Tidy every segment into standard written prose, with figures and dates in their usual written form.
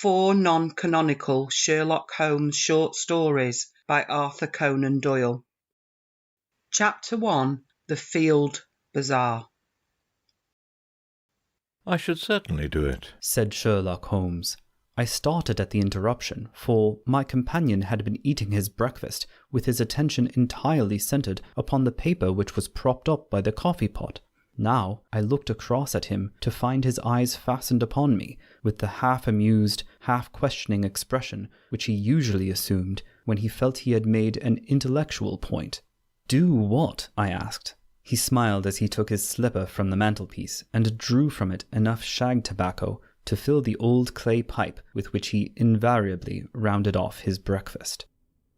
4 non-canonical Sherlock Holmes short stories by Arthur Conan Doyle. Chapter 1. The Field Bazaar. "I should certainly do it," said Sherlock Holmes. I started at the interruption, for my companion had been eating his breakfast with his attention entirely centered upon the paper which was propped up by the coffee pot. Now I looked across at him to find his eyes fastened upon me with the half-amused, half-questioning expression which he usually assumed when he felt he had made an intellectual point. "Do what?" I asked. He smiled as he took his slipper from the mantelpiece and drew from it enough shag tobacco to fill the old clay pipe with which he invariably rounded off his breakfast.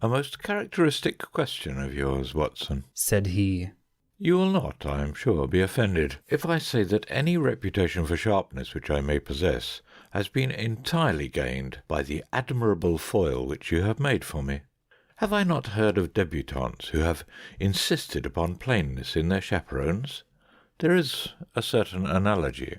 "A most characteristic question of yours, Watson," said he. "You will not, I am sure, be offended if I say that any reputation for sharpness which I may possess has been entirely gained by the admirable foil which you have made for me. Have I not heard of debutantes who have insisted upon plainness in their chaperones? There is a certain analogy."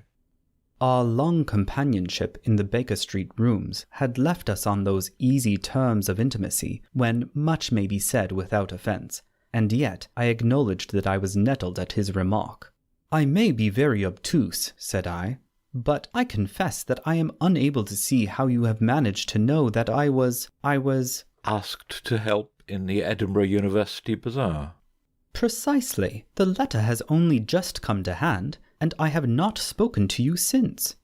Our long companionship in the Baker Street rooms had left us on those easy terms of intimacy when much may be said without offence, and yet I acknowledged that I was nettled at his remark. "I may be very obtuse," said I, "but I confess that I am unable to see how you have managed to know that I was "Asked to help in the Edinburgh University Bazaar." "Precisely. The letter has only just come to hand, and I have not spoken to you since."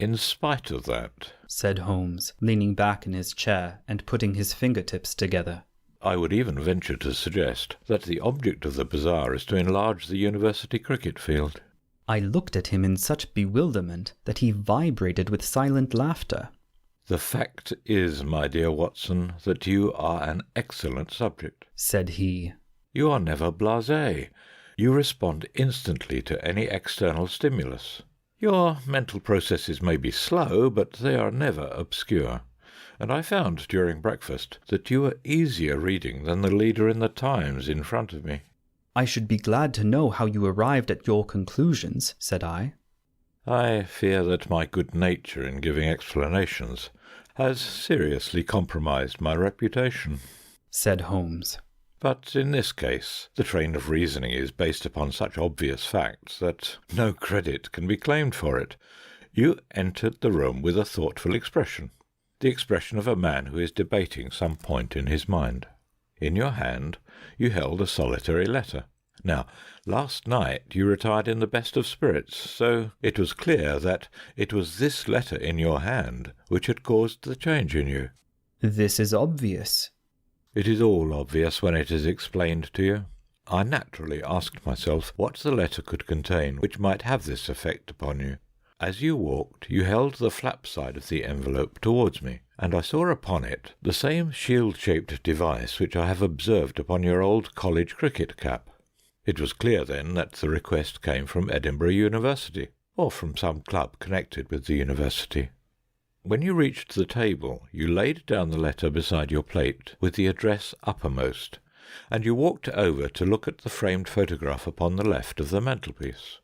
"In spite of that," said Holmes, leaning back in his chair and putting his fingertips together, "I would even venture to suggest that the object of the bazaar is to enlarge the university cricket field." I looked at him in such bewilderment that he vibrated with silent laughter. "The fact is, my dear Watson, that you are an excellent subject," said he. "You are never blasé. You respond instantly to any external stimulus. Your mental processes may be slow, but they are never obscure. And I found during breakfast that you were easier reading than the leader in the Times in front of me." "I should be glad to know how you arrived at your conclusions," said I. "I fear that my good nature in giving explanations has seriously compromised my reputation," said Holmes. "But in this case the train of reasoning is based upon such obvious facts that no credit can be claimed for it. You entered the room with a thoughtful expression, the expression of a man who is debating some point in his mind. In your hand you held a solitary letter. Now, last night you retired in the best of spirits, so it was clear that it was this letter in your hand which had caused the change in you." "This is obvious." "It is all obvious when it is explained to you. I naturally asked myself what the letter could contain which might have this effect upon you. As you walked, you held the flap side of the envelope towards me, and I saw upon it the same shield-shaped device which I have observed upon your old college cricket cap. It was clear then that the request came from Edinburgh University, or from some club connected with the university. When you reached the table, you laid down the letter beside your plate with the address uppermost, and you walked over to look at the framed photograph upon the left of the mantelpiece."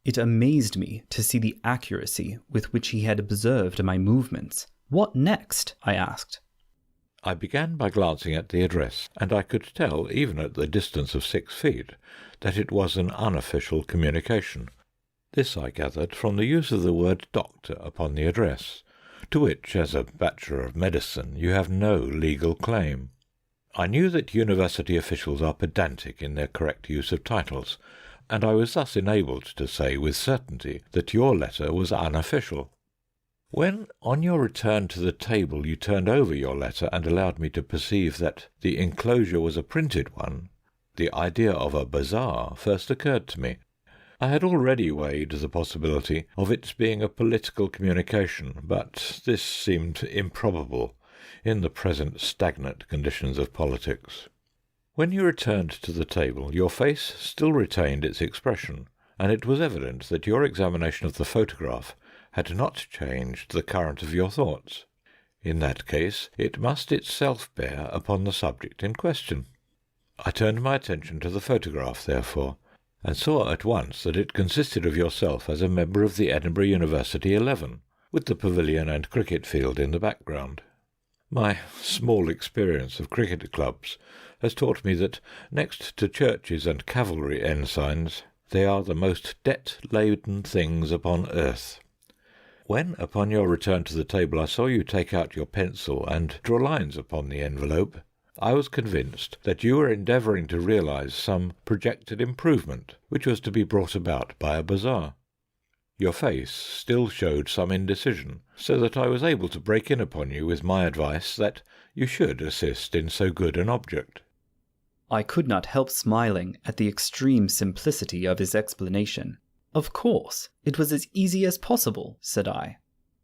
It amazed me to see the accuracy with which he had observed my movements. "What next?" I asked. "I began by glancing at the address, and I could tell, even at the distance of 6 feet, that it was an unofficial communication. This I gathered from the use of the word doctor upon the address, to which, as a bachelor of medicine, you have no legal claim. I knew that university officials are pedantic in their correct use of titles, and I was thus enabled to say with certainty that your letter was unofficial. When, on your return to the table, you turned over your letter and allowed me to perceive that the enclosure was a printed one, the idea of a bazaar first occurred to me. I had already weighed the possibility of its being a political communication, but this seemed improbable in the present stagnant conditions of politics. When you returned to the table, your face still retained its expression, and it was evident that your examination of the photograph had not changed the current of your thoughts. In that case, it must itself bear upon the subject in question. I turned my attention to the photograph, therefore, and saw at once that it consisted of yourself as a member of the Edinburgh University 11, with the pavilion and cricket field in the background. My small experience of cricket clubs has taught me that, next to churches and cavalry ensigns, they are the most debt-laden things upon earth. When, upon your return to the table, I saw you take out your pencil and draw lines upon the envelope, I was convinced that you were endeavouring to realise some projected improvement which was to be brought about by a bazaar. Your face still showed some indecision, so that I was able to break in upon you with my advice that you should assist in so good an object. I could not help smiling at the extreme simplicity of his explanation. Of course, it was as easy as possible, said I.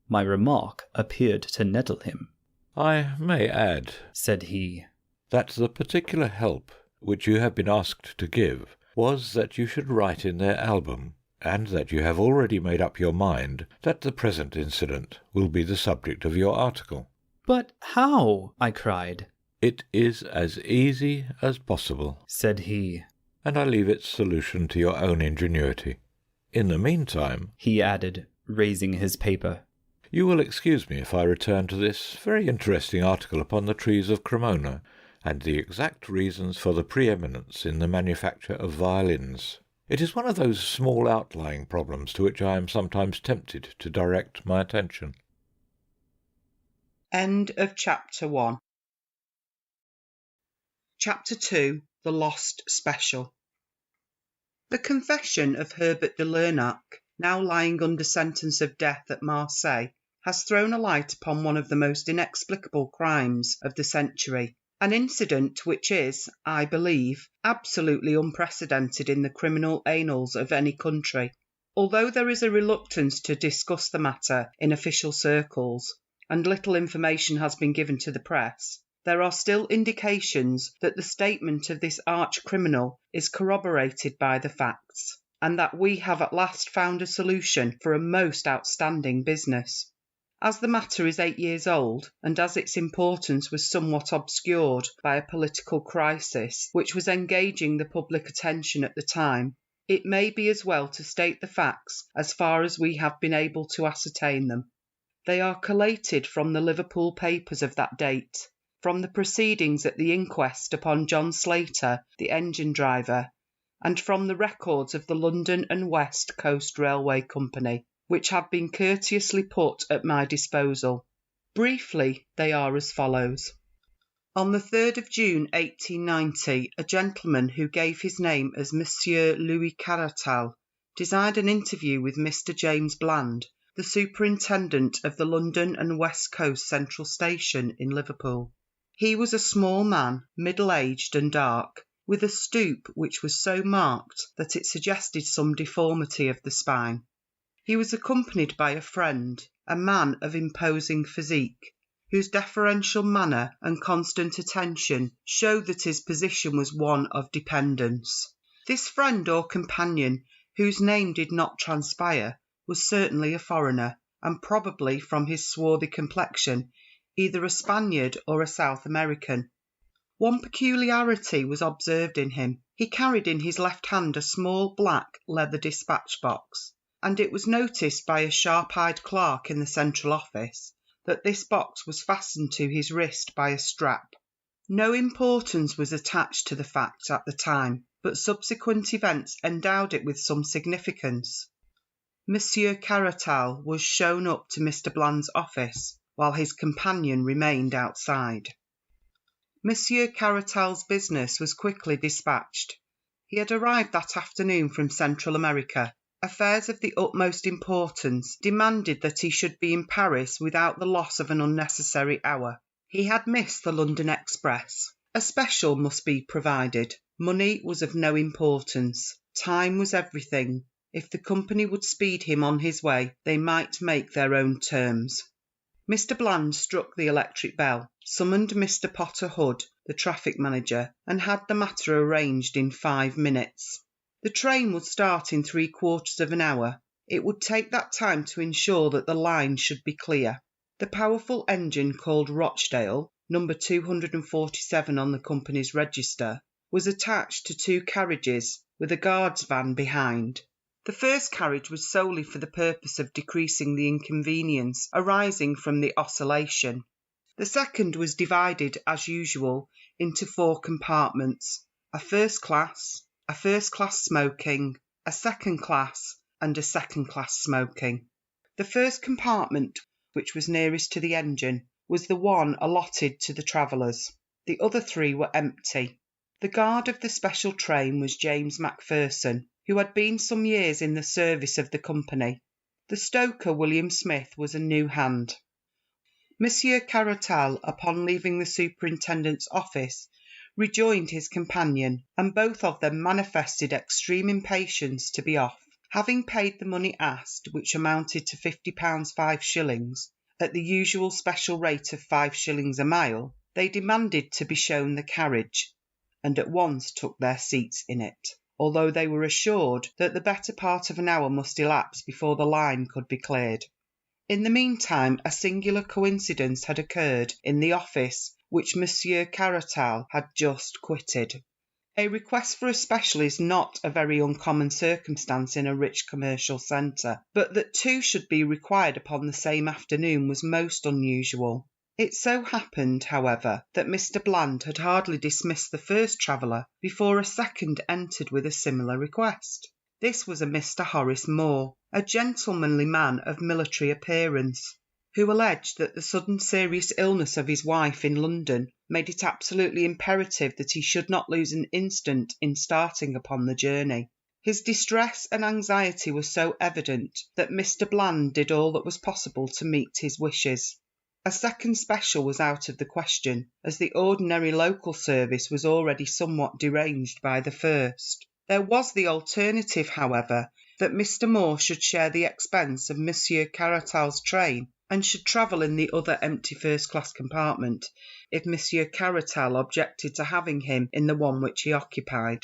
My remark appeared to nettle him. I may add, said he, that the particular help which you have been asked to give was that you should write in their album, and that you have already made up your mind that the present incident will be the subject of your article. But how? I cried. It is as easy as possible, said he, and I leave its solution to your own ingenuity. In the meantime, he added, raising his paper, you will excuse me if I return to this very interesting article upon the trees of Cremona, and the exact reasons for the preeminence in the manufacture of violins. It is one of those small outlying problems to which I am sometimes tempted to direct my attention. End of Chapter 1. Chapter 2. The Lost Special. The confession of Herbert de Lernac, now lying under sentence of death at Marseille, has thrown a light upon one of the most inexplicable crimes of the century, an incident which is, I believe, absolutely unprecedented in the criminal annals of any country. Although there is a reluctance to discuss the matter in official circles, and little information has been given to the press, there are still indications that the statement of this arch-criminal is corroborated by the facts, and that we have at last found a solution for a most outstanding business. As the matter is 8 years old, and as its importance was somewhat obscured by a political crisis which was engaging the public attention at the time, it may be as well to state the facts as far as we have been able to ascertain them. They are collated from the Liverpool papers of that date, from the proceedings at the inquest upon John Slater, the engine driver, and from the records of the London and West Coast Railway Company, which have been courteously put at my disposal. Briefly, they are as follows. On the 3rd of June 1890, a gentleman who gave his name as Monsieur Louis Caratal desired an interview with Mr. James Bland, the superintendent of the London and West Coast Central Station in Liverpool. He was a small man, middle-aged and dark, with a stoop which was so marked that it suggested some deformity of the spine. He was accompanied by a friend, a man of imposing physique, whose deferential manner and constant attention showed that his position was one of dependence. This friend or companion, whose name did not transpire, was certainly a foreigner, and probably, from his swarthy complexion, either a Spaniard or a South American. One peculiarity was observed in him. He carried in his left hand a small black leather dispatch box, and it was noticed by a sharp-eyed clerk in the central office that this box was fastened to his wrist by a strap. No importance was attached to the fact at the time, but subsequent events endowed it with some significance. Monsieur Caratal was shown up to Mr. Bland's office, while his companion remained outside. Monsieur Caratal's business was quickly dispatched. He had arrived that afternoon from Central America. Affairs of the utmost importance demanded that he should be in Paris without the loss of an unnecessary hour. He had missed the London express. A special must be provided. Money was of no importance. Time was everything. If the company would speed him on his way, they might make their own terms. Mr. Bland struck the electric bell, summoned Mr. Potter Hood, the traffic manager, and had the matter arranged in 5 minutes. The train would start in 3/4 of an hour. It would take that time to ensure that the line should be clear. The powerful engine called Rochdale, number 247 on the company's register, was attached to 2 carriages with a guard's van behind. The first carriage was solely for the purpose of decreasing the inconvenience arising from the oscillation. The second was divided, as usual, into 4 compartments: a first class smoking, a second class, and a second class smoking. The first compartment, which was nearest to the engine, was the one allotted to the travellers. The other 3 were empty. The guard of the special train was James Macpherson, who had been some years in the service of the company. The stoker, William Smith, was a new hand. Monsieur Caratal, upon leaving the superintendent's office, rejoined his companion, and both of them manifested extreme impatience to be off. Having paid the money asked, which amounted to £50 5s, at the usual special rate of 5 shillings a mile, they demanded to be shown the carriage, and at once took their seats in it, although they were assured that the better part of an hour must elapse before the line could be cleared. In the meantime, a singular coincidence had occurred in the office which Monsieur Caratal had just quitted. A request for a special is not a very uncommon circumstance in a rich commercial centre, but that 2 should be required upon the same afternoon was most unusual. It so happened, however, that Mr. Bland had hardly dismissed the first traveller before a second entered with a similar request. This was a Mr. Horace Moore, a gentlemanly man of military appearance, who alleged that the sudden serious illness of his wife in London made it absolutely imperative that he should not lose an instant in starting upon the journey. His distress and anxiety were so evident that Mr. Bland did all that was possible to meet his wishes. A second special was out of the question, as the ordinary local service was already somewhat deranged by the first. There was the alternative, however, that Mr. Moore should share the expense of Monsieur Caratal's train, and should travel in the other empty first-class compartment, if Monsieur Caratal objected to having him in the one which he occupied.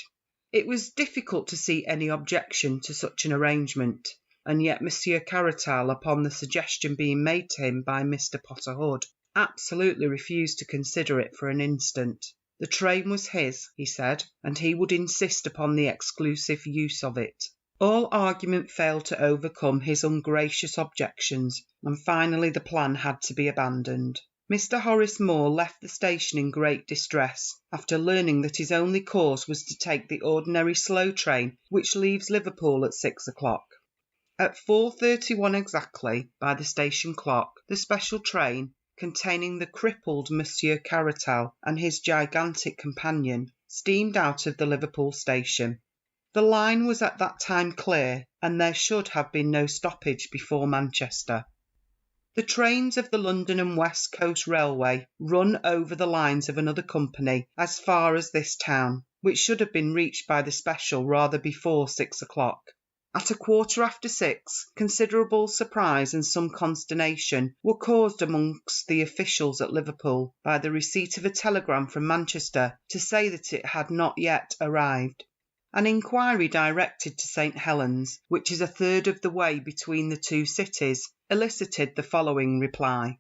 It was difficult to see any objection to such an arrangement, and yet Monsieur Caratal, upon the suggestion being made to him by Mr. Potter Hood, absolutely refused to consider it for an instant. The train was his, he said, and he would insist upon the exclusive use of it. All argument failed to overcome his ungracious objections, and finally the plan had to be abandoned. Mr. Horace Moore left the station in great distress, after learning that his only course was to take the ordinary slow train which leaves Liverpool at 6 o'clock. At 4:31 exactly, by the station clock, the special train, containing the crippled Monsieur Caratal and his gigantic companion, steamed out of the Liverpool station. The line was at that time clear, and there should have been no stoppage before Manchester. The trains of the London and West Coast Railway run over the lines of another company as far as this town, which should have been reached by the special rather before 6 o'clock. At 6:15, considerable surprise and some consternation were caused amongst the officials at Liverpool by the receipt of a telegram from Manchester to say that it had not yet arrived. An inquiry directed to St. Helens, which is a third of the way between the two cities, elicited the following reply.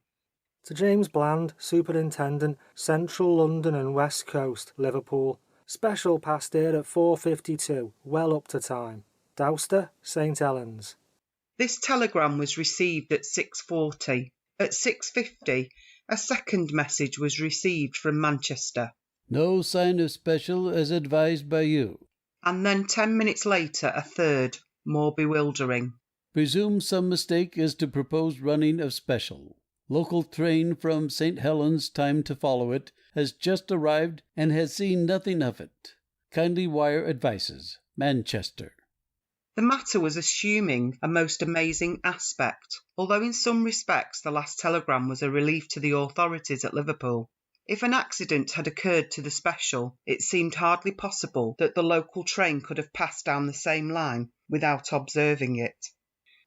To James Bland, Superintendent, Central London and West Coast, Liverpool. Special passed here at 4:52, well up to time. Dowster, St. Helens. This telegram was received at 6:40. At 6:50, a second message was received from Manchester. No sign of special as advised by you. And then 10 minutes later, a third, more bewildering. Presume some mistake as to proposed running of special. Local train from St. Helens, time to follow it, has just arrived and has seen nothing of it. Kindly wire advices. Manchester. The matter was assuming a most amazing aspect, although in some respects the last telegram was a relief to the authorities at Liverpool. If an accident had occurred to the special, it seemed hardly possible that the local train could have passed down the same line without observing it.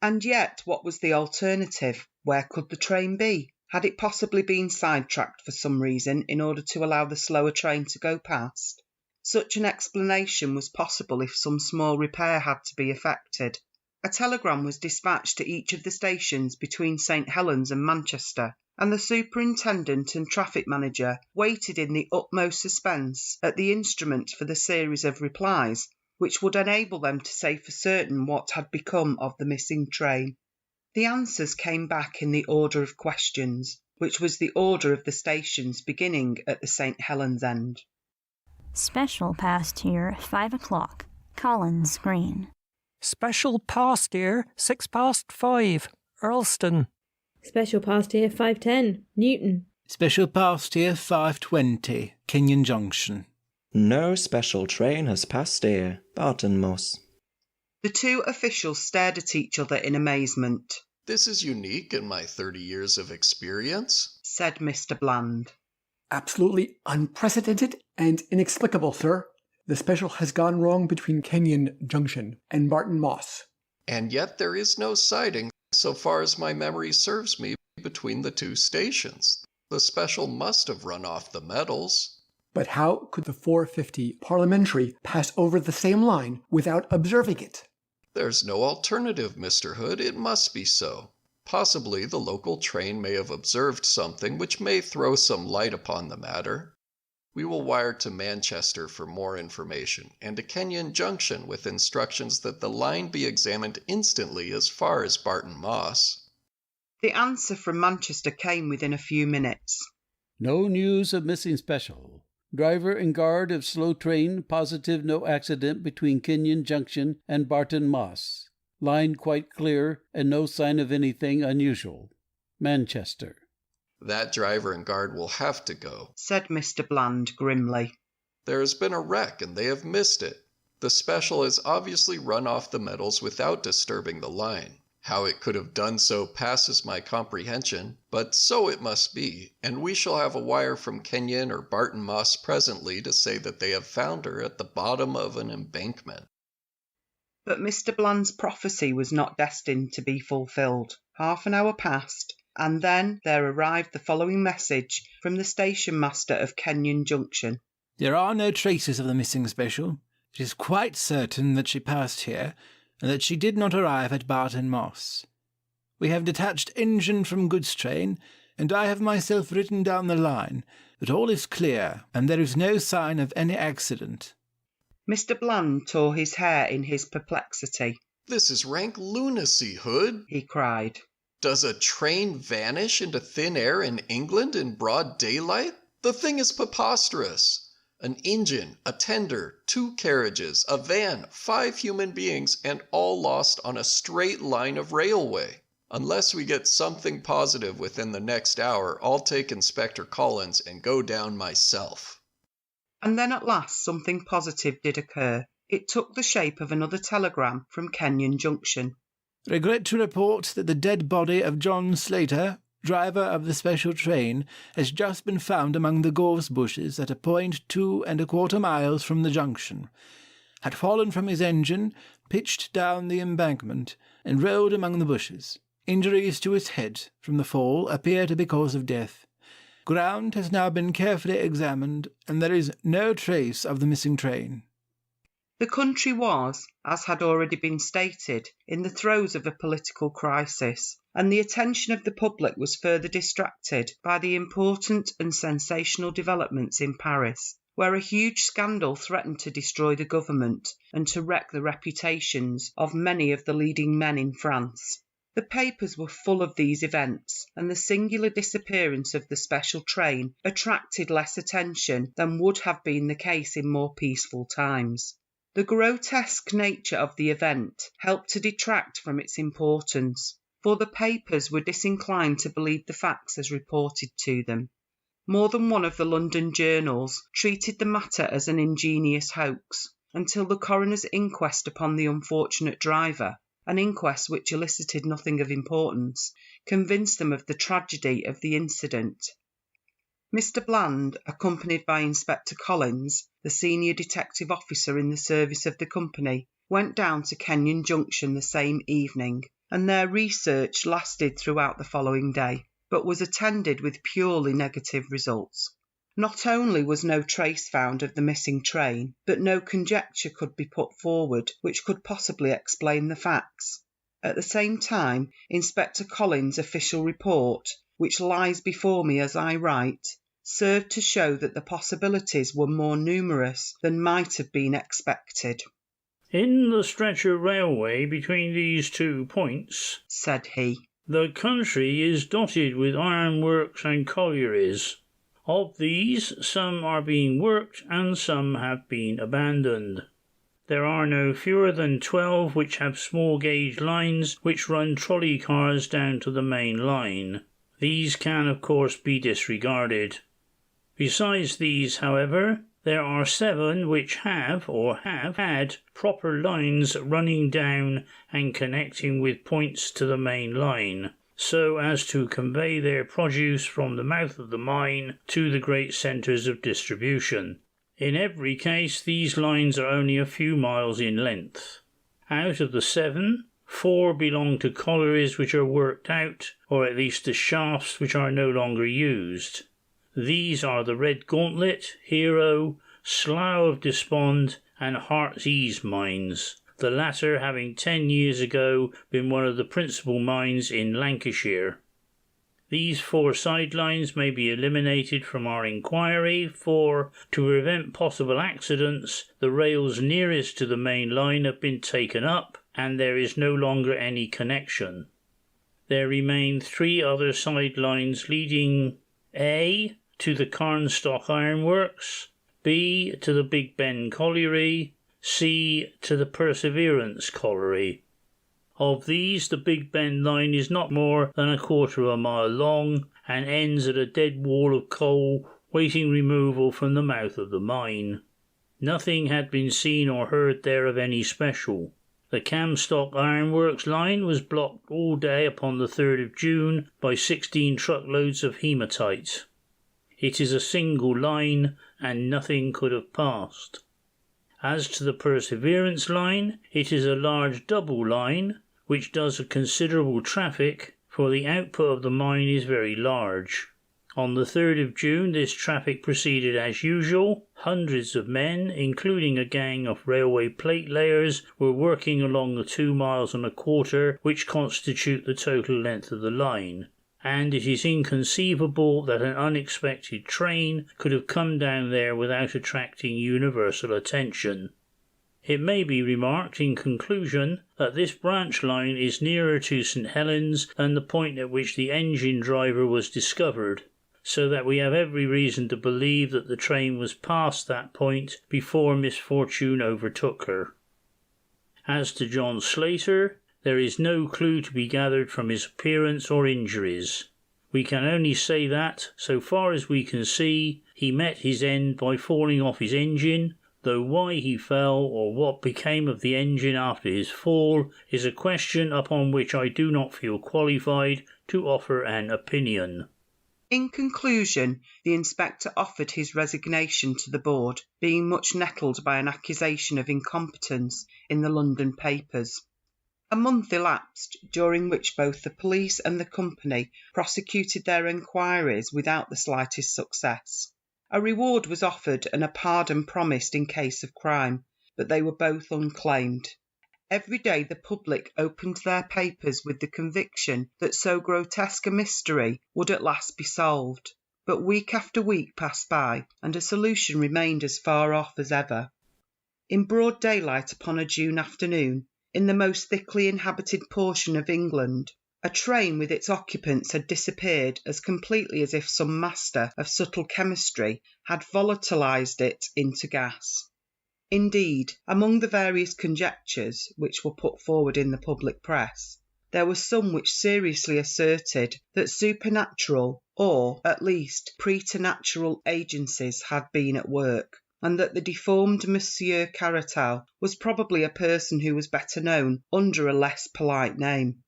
And yet, what was the alternative? Where could the train be? Had it possibly been sidetracked for some reason in order to allow the slower train to go past? Such an explanation was possible if some small repair had to be effected. A telegram was dispatched to each of the stations between St. Helens and Manchester, and the superintendent and traffic manager waited in the utmost suspense at the instrument for the series of replies which would enable them to say for certain what had become of the missing train. The answers came back in the order of questions, which was the order of the stations beginning at the St. Helens end. Special passed here 5 o'clock, Collins Green. Special passed here 5:06, Earlston. Special passed here 5:10, Newton. Special passed here 5:20, Kenyon Junction. No special train has passed here, Barton Moss. The two officials stared at each other in amazement. This is unique in my 30 years of experience, said Mr. Bland. Absolutely unprecedented and inexplicable, sir. The special has gone wrong between Kenyon Junction and Barton Moss. And yet there is no siding, so far as my memory serves me, between the two stations. The special must have run off the metals. But how could the 4:50 Parliamentary pass over the same line without observing it? There's no alternative, Mr. Hood. It must be so. Possibly the local train may have observed something which may throw some light upon the matter. We will wire to Manchester for more information, and to Kenyon Junction with instructions that the line be examined instantly as far as Barton Moss. The answer from Manchester came within a few minutes. No news of missing special. Driver and guard of slow train positive no accident between Kenyon Junction and Barton Moss. Line quite clear and no sign of anything unusual. Manchester. That driver and guard will have to go, said Mr. Bland grimly. There has been a wreck and they have missed it. The special has obviously run off the metals without disturbing the line. How it could have done so passes my comprehension, but so it must be, and we shall have a wire from Kenyon or Barton Moss presently to say that they have found her at the bottom of an embankment. But Mr. Bland's prophecy was not destined to be fulfilled. Half an hour passed, and then there arrived the following message from the station master of Kenyon Junction. There are no traces of the missing special. It is quite certain that she passed here, and that she did not arrive at Barton Moss. We have detached engine from goods train, and I have myself written down the line, that all is clear, and there is no sign of any accident. Mr. Bland tore his hair in his perplexity. This is rank lunacy, Hood, he cried. Does a train vanish into thin air in England in broad daylight? The thing is preposterous. An engine, a tender, 2 carriages, a van, 5 human beings, and all lost on a straight line of railway. Unless we get something positive within the next hour, I'll take Inspector Collins and go down myself. And then at last something positive did occur. It took the shape of another telegram from Kenyon Junction. Regret to report that the dead body of John Slater, driver of the special train, has just been found among the gorse bushes at a point 2 1/4 miles from the junction. Had fallen from his engine, pitched down the embankment, and rolled among the bushes. Injuries to his head from the fall appear to be cause of death. Ground has now been carefully examined, and there is no trace of the missing train. The country was, as had already been stated, in the throes of a political crisis, and the attention of the public was further distracted by the important and sensational developments in Paris, where a huge scandal threatened to destroy the government and to wreck the reputations of many of the leading men in France. The papers were full of these events, and the singular disappearance of the special train attracted less attention than would have been the case in more peaceful times. The grotesque nature of the event helped to detract from its importance, for the papers were disinclined to believe the facts as reported to them. More than one of the London journals treated the matter as an ingenious hoax, until the coroner's inquest upon the unfortunate driver, an inquest which elicited nothing of importance, convinced them of the tragedy of the incident. Mr. Bland, accompanied by Inspector Collins, the senior detective officer in the service of the company, went down to Kenyon Junction the same evening, and their research lasted throughout the following day, but was attended with purely negative results. Not only was no trace found of the missing train, but no conjecture could be put forward which could possibly explain the facts. At the same time, Inspector Collins' official report, which lies before me as I write, served to show that the possibilities were more numerous than might have been expected. In the stretch of railway between these 2 points, said he, the country is dotted with ironworks and collieries. Of these, some are being worked and some have been abandoned. There are no fewer than 12 which have small gauge lines which run trolley cars down to the main line. These can of course be disregarded. Besides these, however, there are 7 which have or have had proper lines running down and connecting with points to the main line, so as to convey their produce from the mouth of the mine to the great centres of distribution. In every case, these lines are only a few miles in length. Out of the 7, 4 belong to collieries which are worked out, or at least the shafts which are no longer used. These are the Red Gauntlet, Hero, Slough of Despond, and Heart's Ease mines, the latter having 10 years ago been one of the principal mines in Lancashire. These 4 sidelines may be eliminated from our inquiry, for, to prevent possible accidents, the rails nearest to the main line have been taken up, and there is no longer any connection. There remain 3 other sidelines leading A. to the Carnstock Ironworks, B. to the Big Ben Colliery, C. to the Perseverance Colliery. Of these, the Big Ben line is not more than 1/4 of a mile long, and ends at a dead wall of coal waiting removal from the mouth of the mine. Nothing had been seen or heard there of any special. The Camstock Ironworks line was blocked all day upon the 3rd of June by 16 truckloads of hematite. It is a single line, and nothing could have passed. As to the Perseverance line, it is a large double line, which does a considerable traffic, for the output of the mine is very large. On the 3rd of June this traffic proceeded as usual. Hundreds of men, including a gang of railway plate layers, were working along the 2 miles and 1/4 which constitute the total length of the line, and it is inconceivable that an unexpected train could have come down there without attracting universal attention. It may be remarked in conclusion that this branch line is nearer to St. Helens than the point at which the engine driver was discovered, so that we have every reason to believe that the train was past that point before misfortune overtook her. As to John Slater, there is no clue to be gathered from his appearance or injuries. We can only say that, so far as we can see, he met his end by falling off his engine, though why he fell or what became of the engine after his fall is a question upon which I do not feel qualified to offer an opinion. In conclusion, the inspector offered his resignation to the board, being much nettled by an accusation of incompetence in the London papers. A month elapsed, during which both the police and the company prosecuted their inquiries without the slightest success. A reward was offered and a pardon promised in case of crime, but they were both unclaimed. Every day the public opened their papers with the conviction that so grotesque a mystery would at last be solved, but week after week passed by, and a solution remained as far off as ever. In broad daylight upon a June afternoon, in the most thickly inhabited portion of England, a train with its occupants had disappeared as completely as if some master of subtle chemistry had volatilized it into gas. Indeed, among the various conjectures which were put forward in the public press, there were some which seriously asserted that supernatural, or at least preternatural agencies had been at work, and that the deformed Monsieur Caratal was probably a person who was better known under a less polite name.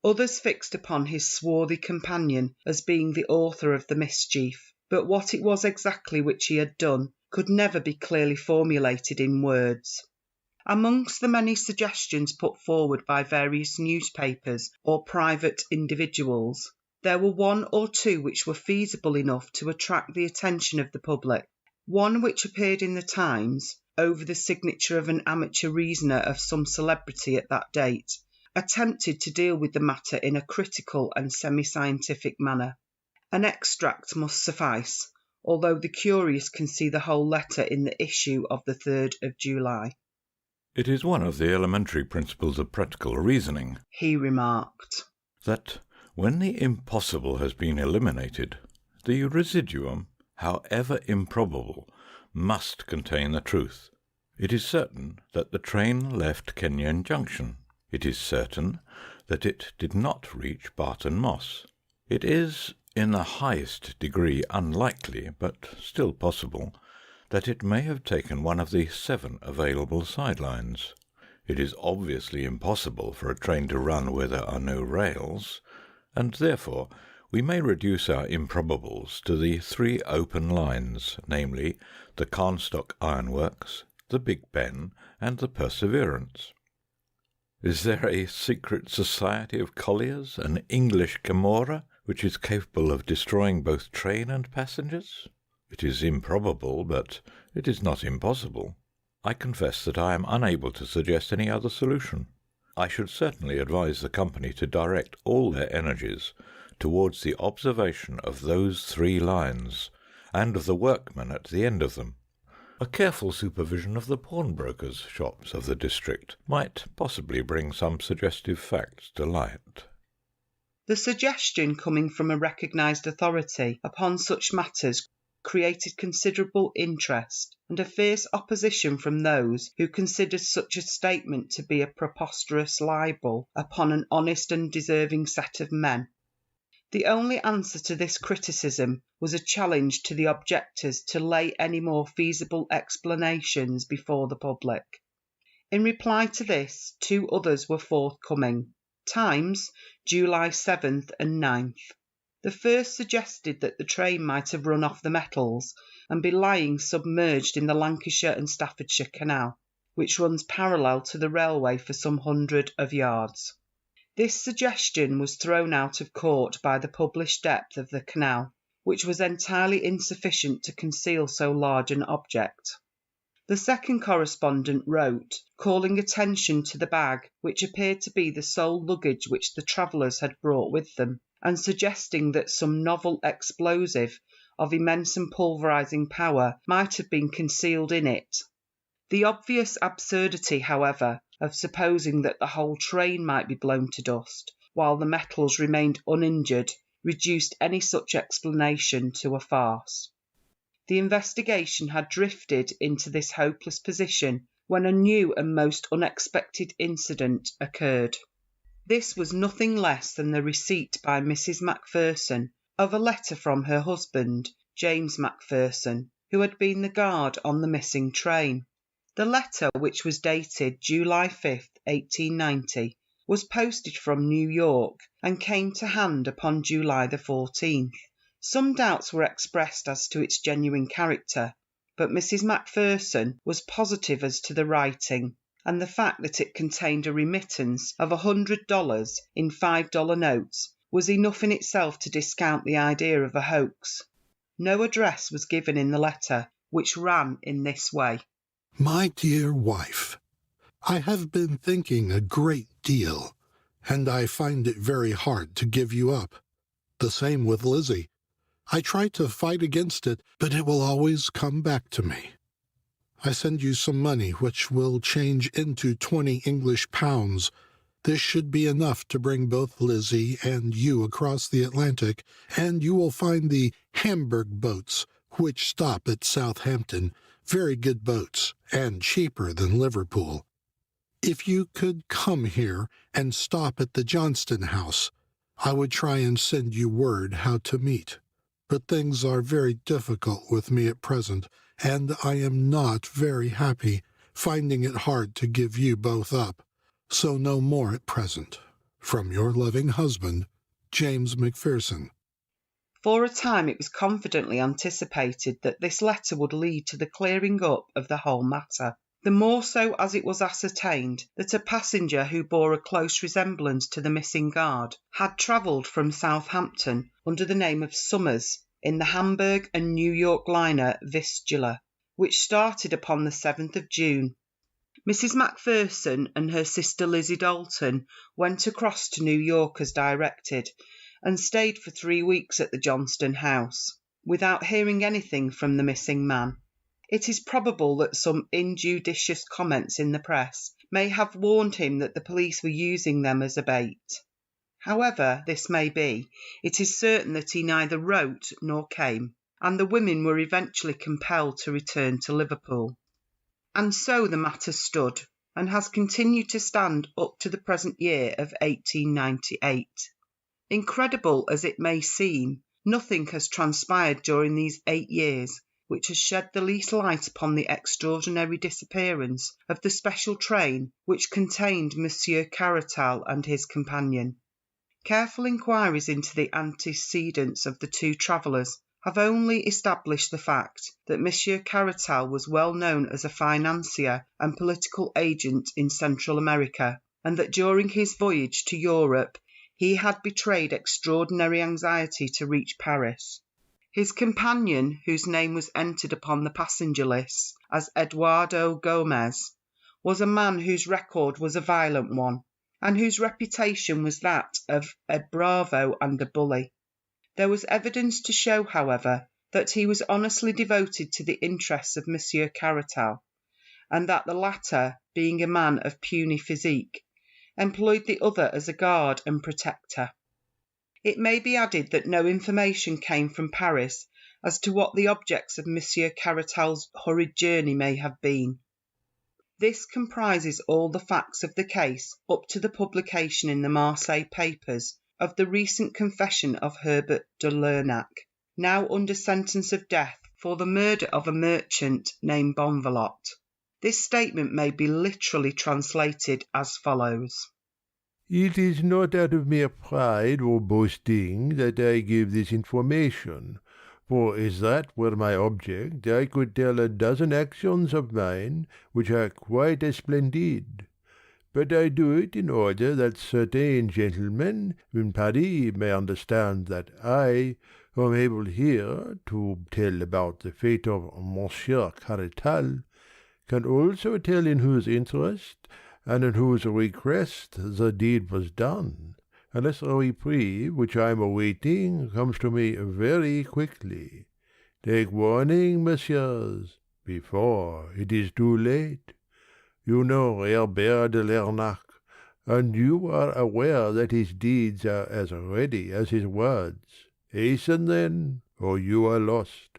Others fixed upon his swarthy companion as being the author of the mischief, but what it was exactly which he had done could never be clearly formulated in words. Amongst the many suggestions put forward by various newspapers or private individuals, there were 1 or 2 which were feasible enough to attract the attention of the public. One which appeared in the Times, over the signature of an amateur reasoner of some celebrity at that date, attempted to deal with the matter in a critical and semi-scientific manner. An extract must suffice, although the curious can see the whole letter in the issue of the 3rd of July. It is one of the elementary principles of practical reasoning, he remarked, that when the impossible has been eliminated, the residuum, however improbable, must contain the truth. It is certain that the train left Kenyon Junction. It is certain that it did not reach Barton Moss. It is in the highest degree unlikely, but still possible, that it may have taken one of the 7 available sidelines. It is obviously impossible for a train to run where there are no rails, and therefore we may reduce our improbables to the 3 open lines, namely the Carnstock Ironworks, the Big Ben, and the Perseverance. Is there a secret society of colliers, an English Camorra, which is capable of destroying both train and passengers? It is improbable, but it is not impossible. I confess that I am unable to suggest any other solution. I should certainly advise the company to direct all their energies towards the observation of those 3 lines, and of the workmen at the end of them. A careful supervision of the pawnbrokers' shops of the district might possibly bring some suggestive facts to light. The suggestion coming from a recognised authority upon such matters created considerable interest, and a fierce opposition from those who considered such a statement to be a preposterous libel upon an honest and deserving set of men. The only answer to this criticism was a challenge to the objectors to lay any more feasible explanations before the public. In reply to this, 2 others were forthcoming. Times, July 7th and 9th. The first suggested that the train might have run off the metals and be lying submerged in the Lancashire and Staffordshire Canal, which runs parallel to the railway for some 100 of yards. This suggestion was thrown out of court by the published depth of the canal, which was entirely insufficient to conceal so large an object. The second correspondent wrote, calling attention to the bag, which appeared to be the sole luggage which the travellers had brought with them, and suggesting that some novel explosive of immense and pulverising power might have been concealed in it. The obvious absurdity, however, of supposing that the whole train might be blown to dust, while the metals remained uninjured, reduced any such explanation to a farce. The investigation had drifted into this hopeless position when a new and most unexpected incident occurred. This was nothing less than the receipt by Mrs. Macpherson of a letter from her husband, James Macpherson, who had been the guard on the missing train. The letter, which was dated July 5th, 1890, was posted from New York and came to hand upon July the 14th. Some doubts were expressed as to its genuine character, but Mrs. Macpherson was positive as to the writing, and the fact that it contained a remittance of $100 in $5 notes was enough in itself to discount the idea of a hoax. No address was given in the letter, which ran in this way. My dear wife, I have been thinking a great deal, and I find it very hard to give you up. The same with Lizzie. I try to fight against it, but it will always come back to me. I send you some money which will change into 20 English pounds. This should be enough to bring both Lizzie and you across the Atlantic, and you will find the Hamburg boats, which stop at Southampton, very good boats, and cheaper than Liverpool. If you could come here and stop at the Johnston House, I would try and send you word how to meet. But things are very difficult with me at present, and I am not very happy, finding it hard to give you both up. So no more at present. From your loving husband, James Macpherson. For a time it was confidently anticipated that this letter would lead to the clearing up of the whole matter, the more so as it was ascertained that a passenger who bore a close resemblance to the missing guard had travelled from Southampton under the name of Summers in the Hamburg and New York liner Vistula, which started upon the 7th of June. Mrs. Macpherson and her sister Lizzie Dalton went across to New York as directed, and stayed for 3 weeks at the Johnston House, without hearing anything from the missing man. It is probable that some injudicious comments in the press may have warned him that the police were using them as a bait. However this may be, it is certain that he neither wrote nor came, and the women were eventually compelled to return to Liverpool. And so the matter stood, and has continued to stand up to the present year of 1898. Incredible as it may seem, nothing has transpired during these 8 years which has shed the least light upon the extraordinary disappearance of the special train which contained Monsieur Caratal and his companion. Careful inquiries into the antecedents of the two travellers have only established the fact that Monsieur Caratal was well known as a financier and political agent in Central America, and that during his voyage to Europe he had betrayed extraordinary anxiety to reach Paris. His companion, whose name was entered upon the passenger lists as Eduardo Gomez, was a man whose record was a violent one, and whose reputation was that of a bravo and a bully. There was evidence to show, however, that he was honestly devoted to the interests of Monsieur Caratal, and that the latter, being a man of puny physique, employed the other as a guard and protector. It may be added that no information came from Paris as to what the objects of Monsieur Caratal's hurried journey may have been. This comprises all the facts of the case up to the publication in the Marseille papers of the recent confession of Herbert de Lernac, now under sentence of death for the murder of a merchant named Bonvalot. This statement may be literally translated as follows. It is not out of mere pride or boasting that I give this information, for as that were my object, I could tell a dozen actions of mine which are quite as splendid. But I do it in order that certain gentlemen in Paris may understand that I, who am able here to tell about the fate of Monsieur Caratal, can also tell in whose interest and at whose request the deed was done, unless a reprieve which I am awaiting comes to me very quickly. Take warning, messieurs, before it is too late. You know Herbert de Lernac, and you are aware that his deeds are as ready as his words. Hasten then, or you are lost.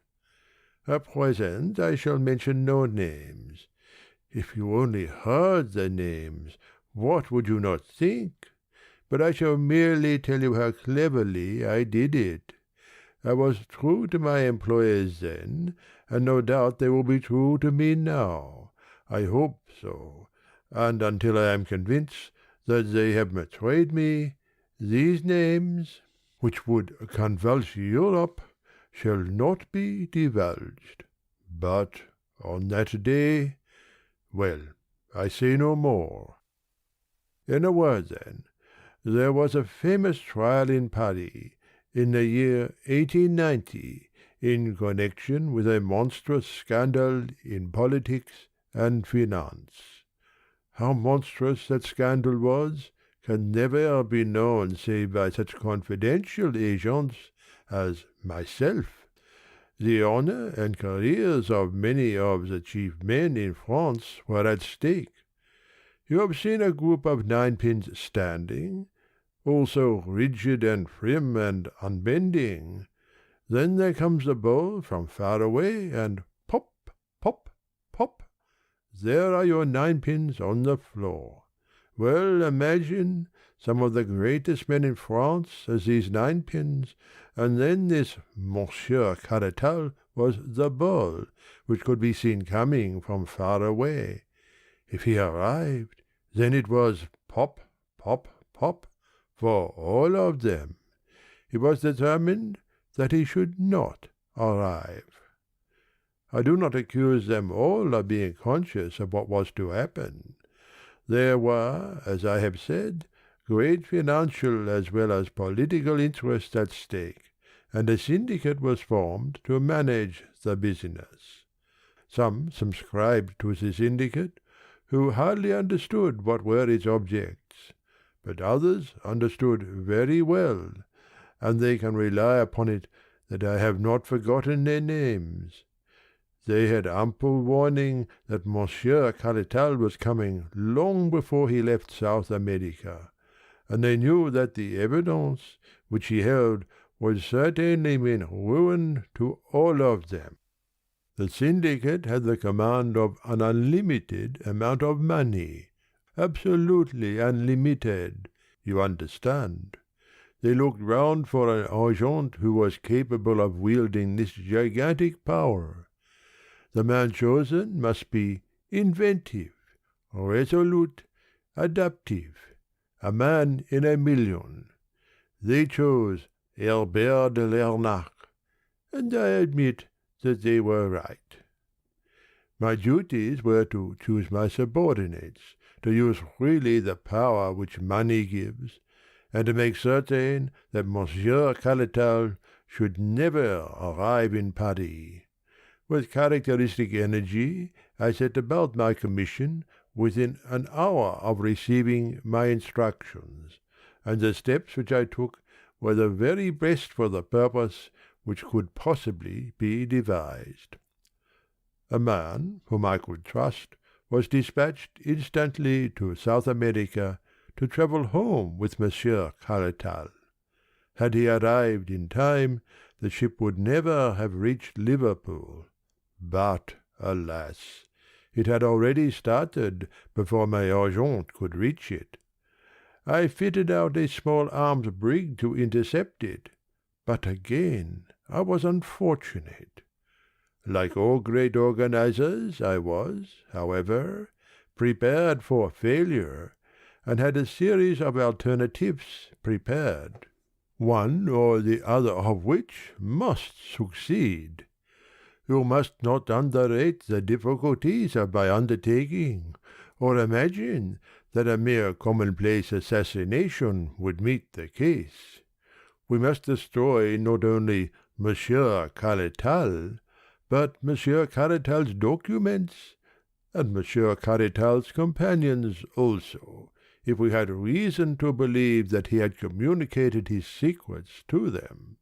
At present I shall mention no names. If you only heard the names, what would you not think? But I shall merely tell you how cleverly I did it. I was true to my employers then, and no doubt they will be true to me now. I hope so, and until I am convinced that they have betrayed me, these names, which would convulse Europe, shall not be divulged. But on that day, well, I say no more. In a word, then, there was a famous trial in Paris in the year 1890 in connection with a monstrous scandal in politics and finance. How monstrous that scandal was can never be known save by such confidential agents as myself. The honour and careers of many of the chief men in France were at stake. You have seen a group of ninepins standing, all so rigid and prim and unbending. Then there comes the ball from far away, and pop, pop, pop. There are your ninepins on the floor. Well, imagine some of the greatest men in France as these ninepins, and then this Monsieur Caratal was the ball, which could be seen coming from far away. If he arrived, then it was pop, pop, pop, for all of them. It was determined that he should not arrive. I do not accuse them all of being conscious of what was to happen. There were, as I have said, great financial as well as political interests at stake, and a syndicate was formed to manage the business. Some subscribed to the syndicate, who hardly understood what were its objects, but others understood very well, and they can rely upon it that I have not forgotten their names. They had ample warning that Monsieur Caratal was coming long before he left South America, and they knew that the evidence which he held would certainly mean ruin to all of them. The syndicate had the command of an unlimited amount of money, absolutely unlimited, you understand. They looked round for an agent who was capable of wielding this gigantic power. The man chosen must be inventive, resolute, adaptive, a man in a million. They chose Herbert de Lernac, and I admit that they were right. My duties were to choose my subordinates, to use freely the power which money gives, and to make certain that Monsieur Caratal should never arrive in Paris. With characteristic energy, I set about my commission within an hour of receiving my instructions, and the steps which I took were the very best for the purpose which could possibly be devised. A man whom I could trust was dispatched instantly to South America to travel home with Monsieur Caratal. Had he arrived in time, the ship would never have reached Liverpool. But, alas, it had already started before my agent could reach it. I fitted out a small armed brig to intercept it, but again I was unfortunate. Like all great organizers, I was, however, prepared for failure, and had a series of alternatives prepared, one or the other of which must succeed. You must not underrate the difficulties of my undertaking, or imagine that a mere commonplace assassination would meet the case. We must destroy not only Monsieur Caratal, but Monsieur Caratal's documents, and Monsieur Caratal's companions also, if we had reason to believe that he had communicated his secrets to them.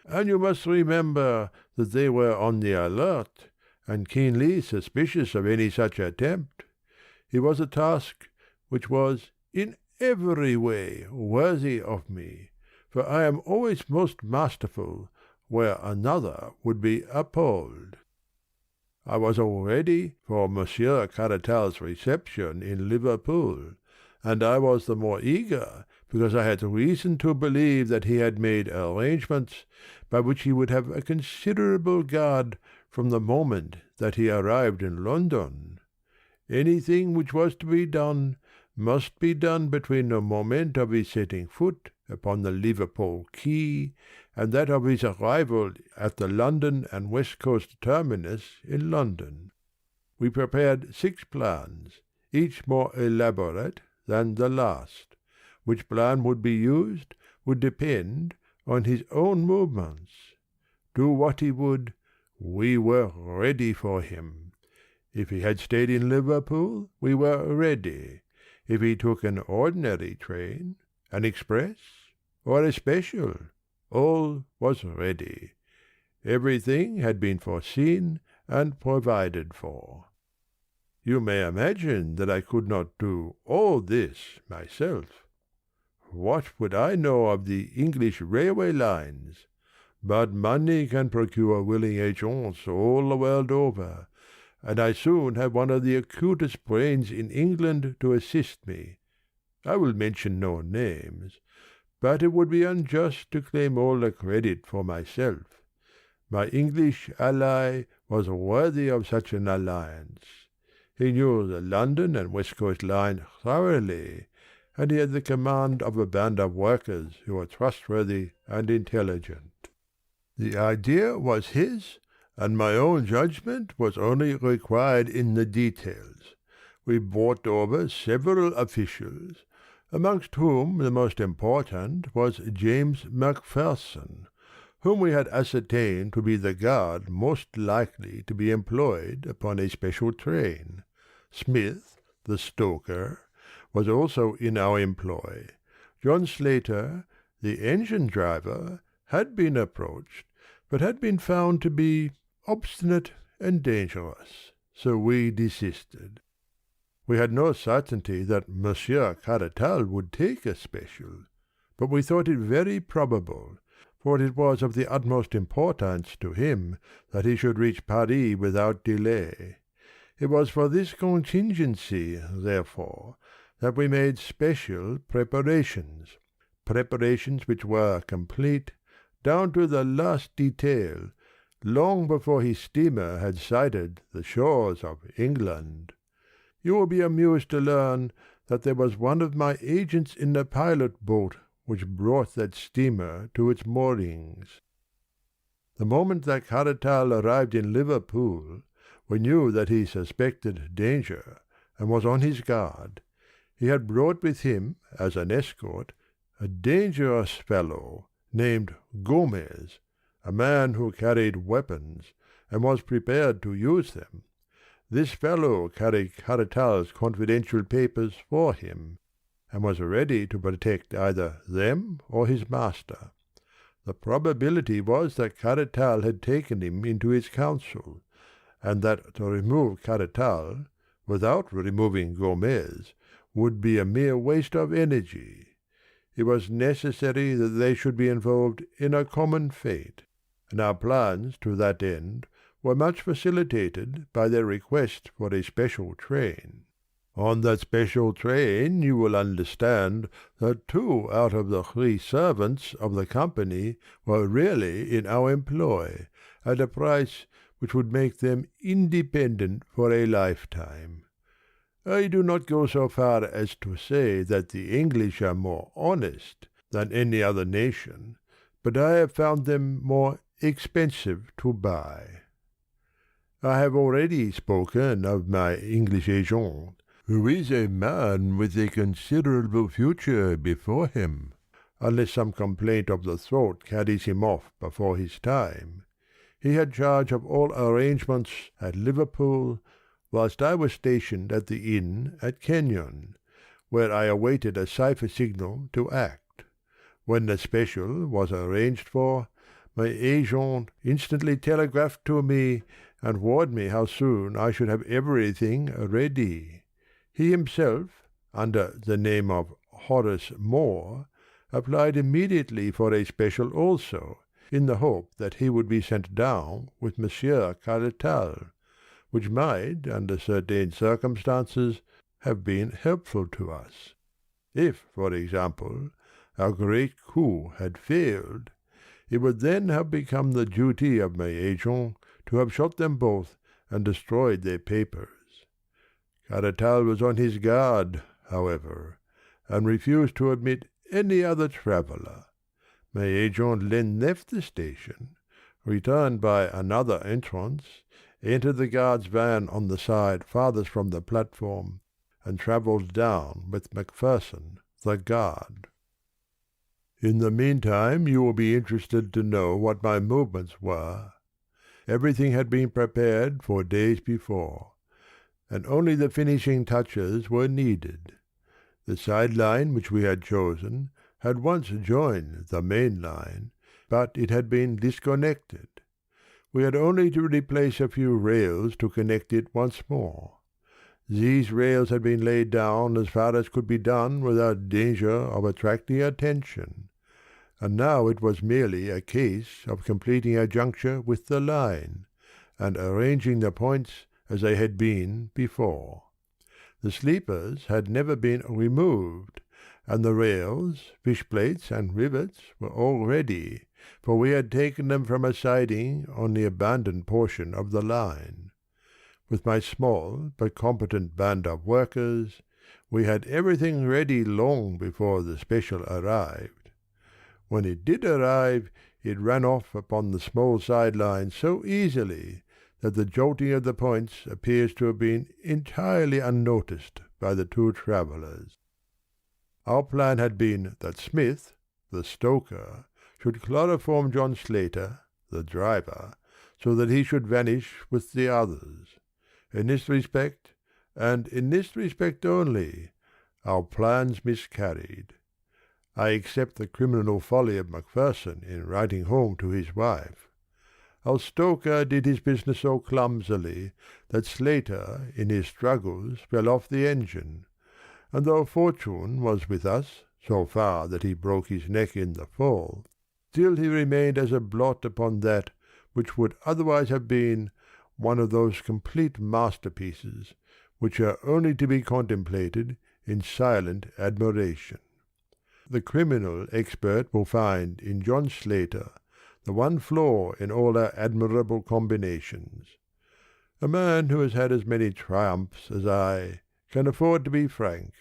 And you must remember that they were on the alert, and keenly suspicious of any such attempt. It was a task which was in every way worthy of me, for I am always most masterful where another would be appalled. I was all ready for Monsieur Caratal's reception in Liverpool, and I was the more eager because I had reason to believe that he had made arrangements by which he would have a considerable guard from the moment that he arrived in London. Anything which was to be done must be done between the moment of his setting foot upon the Liverpool quay and that of his arrival at the London and West Coast terminus in London. We prepared 6 plans, each more elaborate than the last. Which plan would be used would depend on his own movements. Do what he would, we were ready for him. If he had stayed in Liverpool, we were ready. If he took an ordinary train, an express, or a special, all was ready. Everything had been foreseen and provided for. You may imagine that I could not do all this myself. What would I know of the English railway lines? But money can procure willing agents all the world over, and I soon had one of the acutest brains in England to assist me. I will mention no names, but it would be unjust to claim all the credit for myself. My English ally was worthy of such an alliance. He knew the London and West Coast line thoroughly, and he had the command of a band of workers who were trustworthy and intelligent. The idea was his, and my own judgment was only required in the details. We brought over several officials, amongst whom the most important was James Macpherson, whom we had ascertained to be the guard most likely to be employed upon a special train. Smith, the stoker, was also in our employ. John Slater, the engine-driver, had been approached, but had been found to be obstinate and dangerous, so we desisted. We had no certainty that Monsieur Caratal would take a special, but we thought it very probable, for it was of the utmost importance to him that he should reach Paris without delay. It was for this contingency, therefore, that we made special preparations which were complete, down to the last detail, long before his steamer had sighted the shores of England. You will be amused to learn that there was one of my agents in the pilot boat which brought that steamer to its moorings. The moment that Caratal arrived in Liverpool, we knew that he suspected danger, and was on his guard. He had brought with him, as an escort, a dangerous fellow named Gomez, a man who carried weapons, and was prepared to use them. This fellow carried Caratal's confidential papers for him, and was ready to protect either them or his master. The probability was that Caratal had taken him into his counsel, and that to remove Caratal, without removing Gomez, would be a mere waste of energy. It was necessary that they should be involved in a common fate, and our plans to that end were much facilitated by their request for a special train. On that special train you will understand that 2 out of the 3 servants of the company were really in our employ, at a price which would make them independent for a lifetime. I do not go so far as to say that the English are more honest than any other nation, but I have found them more expensive to buy. I have already spoken of my English agent, who is a man with a considerable future before him, unless some complaint of the throat carries him off before his time. He had charge of all arrangements at Liverpool, whilst I was stationed at the inn at Kenyon, where I awaited a cipher signal to act. When the special was arranged for, my agent instantly telegraphed to me and warned me how soon I should have everything ready. He himself, under the name of Horace Moore, applied immediately for a special also, in the hope that he would be sent down with Monsieur Caratal, which might, under certain circumstances, have been helpful to us. If, for example, our great coup had failed, it would then have become the duty of my agent to have shot them both and destroyed their papers. Caratal was on his guard, however, and refused to admit any other traveller. My agent then left the station, returned by another entrance, entered the guard's van on the side farthest from the platform, and travelled down with Macpherson, the guard. In the meantime you will be interested to know what my movements were. Everything had been prepared for days before, and only the finishing touches were needed. The side line which we had chosen had once joined the main line, but it had been disconnected. We had only to replace a few rails to connect it once more. These rails had been laid down as far as could be done without danger of attracting attention, and now it was merely a case of completing a juncture with the line, and arranging the points as they had been before. The sleepers had never been removed, and the rails, fish-plates, and rivets were all ready, for we had taken them from a siding on the abandoned portion of the line. With my small but competent band of workers, we had everything ready long before the special arrived. When it did arrive, it ran off upon the small side-line so easily that the jolting of the points appears to have been entirely unnoticed by the 2 travellers. Our plan had been that Smith, the stoker, should chloroform John Slater, the driver, so that he should vanish with the others. In this respect, and in this respect only, our plans miscarried. I accept the criminal folly of Macpherson in writing home to his wife. Our stoker did his business so clumsily that Slater, in his struggles, fell off the engine, and though fortune was with us, so far that he broke his neck in the fall, still he remained as a blot upon that which would otherwise have been one of those complete masterpieces which are only to be contemplated in silent admiration. The criminal expert will find in John Slater the one flaw in all our admirable combinations. A man who has had as many triumphs as I can afford to be frank,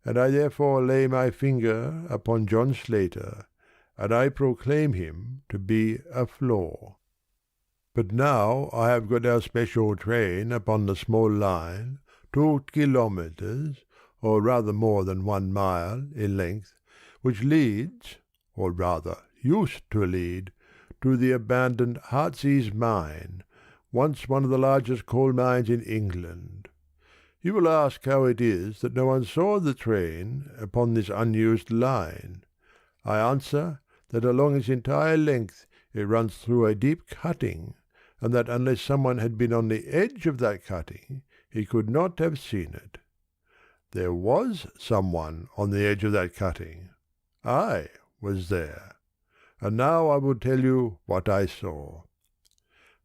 and I therefore lay my finger upon John Slater, and I proclaim him to be a flaw. But now I have got our special train upon the small line, 2 kilometres, or rather more than 1 mile, in length, which leads, or rather used to lead, to the abandoned Heartsease mine, once one of the largest coal mines in England. You will ask how it is that no one saw the train upon this unused line. I answer that along its entire length it runs through a deep cutting, and that unless someone had been on the edge of that cutting, he could not have seen it. There was someone on the edge of that cutting. I was there. And now I will tell you what I saw.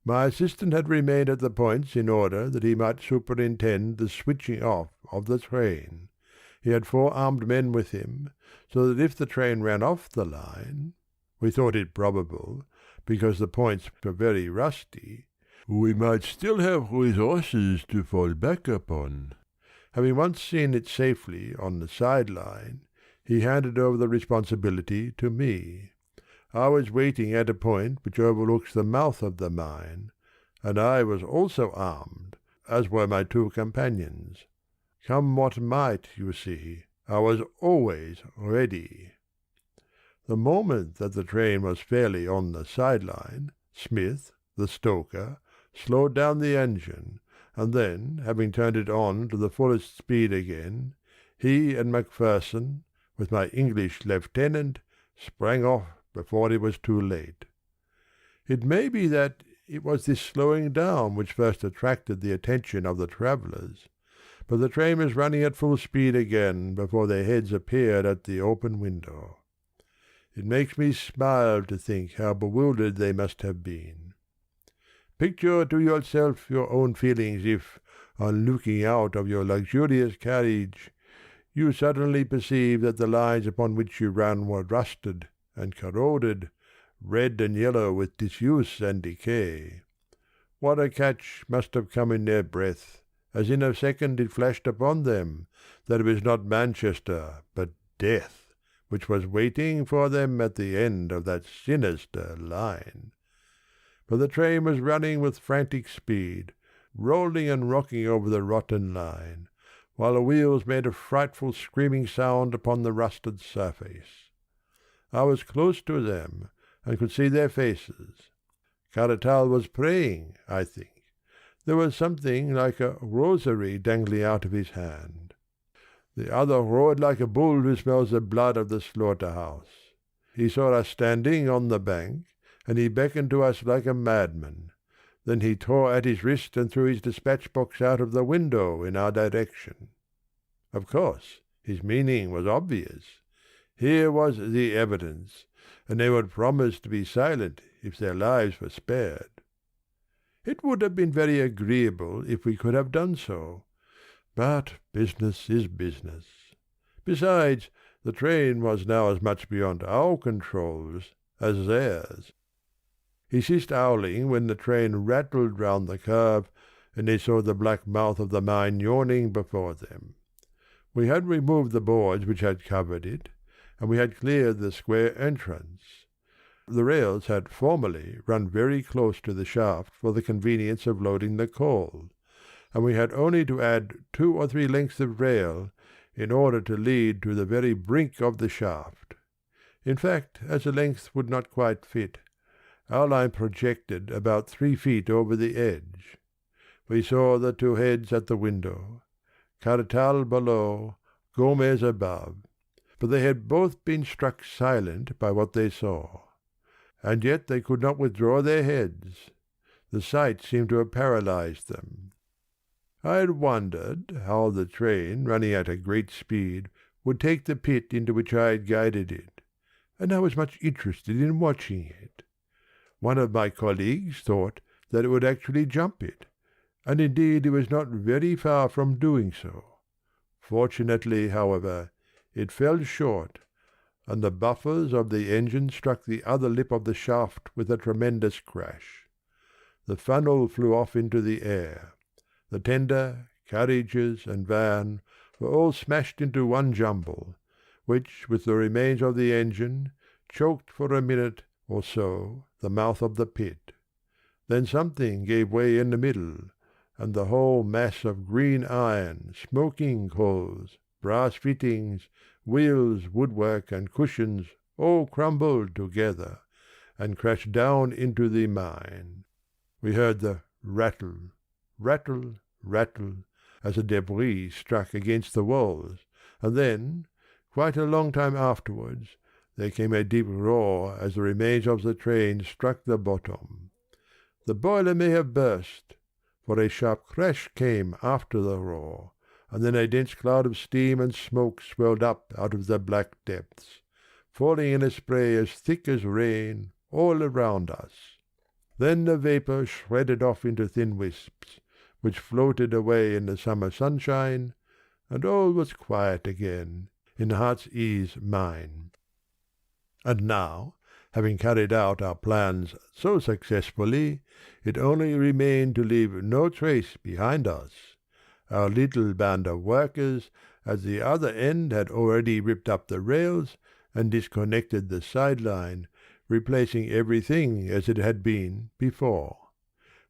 My assistant had remained at the points in order that he might superintend the switching off of the train. He had 4 armed men with him, so that if the train ran off the line, we thought it probable, because the points were very rusty, we might still have resources to fall back upon. Having once seen it safely on the side line, he handed over the responsibility to me. I was waiting at a point which overlooks the mouth of the mine, and I was also armed, as were my 2 companions. Come what might, you see, I was always ready. The moment that the train was fairly on the side line, Smith, the stoker, slowed down the engine, and then, having turned it on to the fullest speed again, he and Macpherson, with my English lieutenant, sprang off before it was too late. It may be that it was this slowing down which first attracted the attention of the travellers, but the train was running at full speed again before their heads appeared at the open window. It makes me smile to think how bewildered they must have been. Picture to yourself your own feelings if, on looking out of your luxurious carriage, you suddenly perceive that the lines upon which you ran were rusted and corroded, red and yellow with disuse and decay. What a catch must have come in their breath, as in a second it flashed upon them that it was not Manchester, but death, which was waiting for them at the end of that sinister line. For the train was running with frantic speed, rolling and rocking over the rotten line, while the wheels made a frightful screaming sound upon the rusted surface. I was close to them, and could see their faces. Caratal was praying, I think. There was something like a rosary dangling out of his hand. The other roared like a bull who smells the blood of the slaughter-house. He saw us standing on the bank, and he beckoned to us like a madman. Then he tore at his wrist and threw his dispatch-box out of the window in our direction. Of course, his meaning was obvious. Here was the evidence, and they would promise to be silent if their lives were spared. It would have been very agreeable if we could have done so, but business is business. Besides, the train was now as much beyond our controls as theirs. He ceased howling when the train rattled round the curve, and they saw the black mouth of the mine yawning before them. We had removed the boards which had covered it, and we had cleared the square entrance. The rails had formerly run very close to the shaft for the convenience of loading the coal, and we had only to add 2 or 3 lengths of rail in order to lead to the very brink of the shaft. In fact, as the length would not quite fit, our line projected about 3 feet over the edge. We saw the 2 heads at the window, Caratal below, Gomez above, but they had both been struck silent by what they saw. And yet they could not withdraw their heads. The sight seemed to have paralyzed them. I had wondered how the train, running at a great speed, would take the pit into which I had guided it, and I was much interested in watching it. One of my colleagues thought that it would actually jump it, and indeed it was not very far from doing so. Fortunately, however, it fell short, and the buffers of the engine struck the other lip of the shaft with a tremendous crash. The funnel flew off into the air. The tender, carriages, and van were all smashed into one jumble, which, with the remains of the engine, choked for a minute or so the mouth of the pit. Then something gave way in the middle, and the whole mass of green iron, smoking coals, brass fittings, wheels, woodwork, and cushions all crumbled together, and crashed down into the mine. We heard the rattle, rattle, rattle, as the debris struck against the walls, and then, quite a long time afterwards, there came a deep roar as the remains of the train struck the bottom. The boiler may have burst, for a sharp crash came after the roar, and then a dense cloud of steam and smoke swelled up out of the black depths, falling in a spray as thick as rain all around us. Then the vapour shredded off into thin wisps, which floated away in the summer sunshine, and all was quiet again in Heart's-Ease mine. And now, having carried out our plans so successfully, it only remained to leave no trace behind us. Our little band of workers at the other end had already ripped up the rails and disconnected the side-line, replacing everything as it had been before.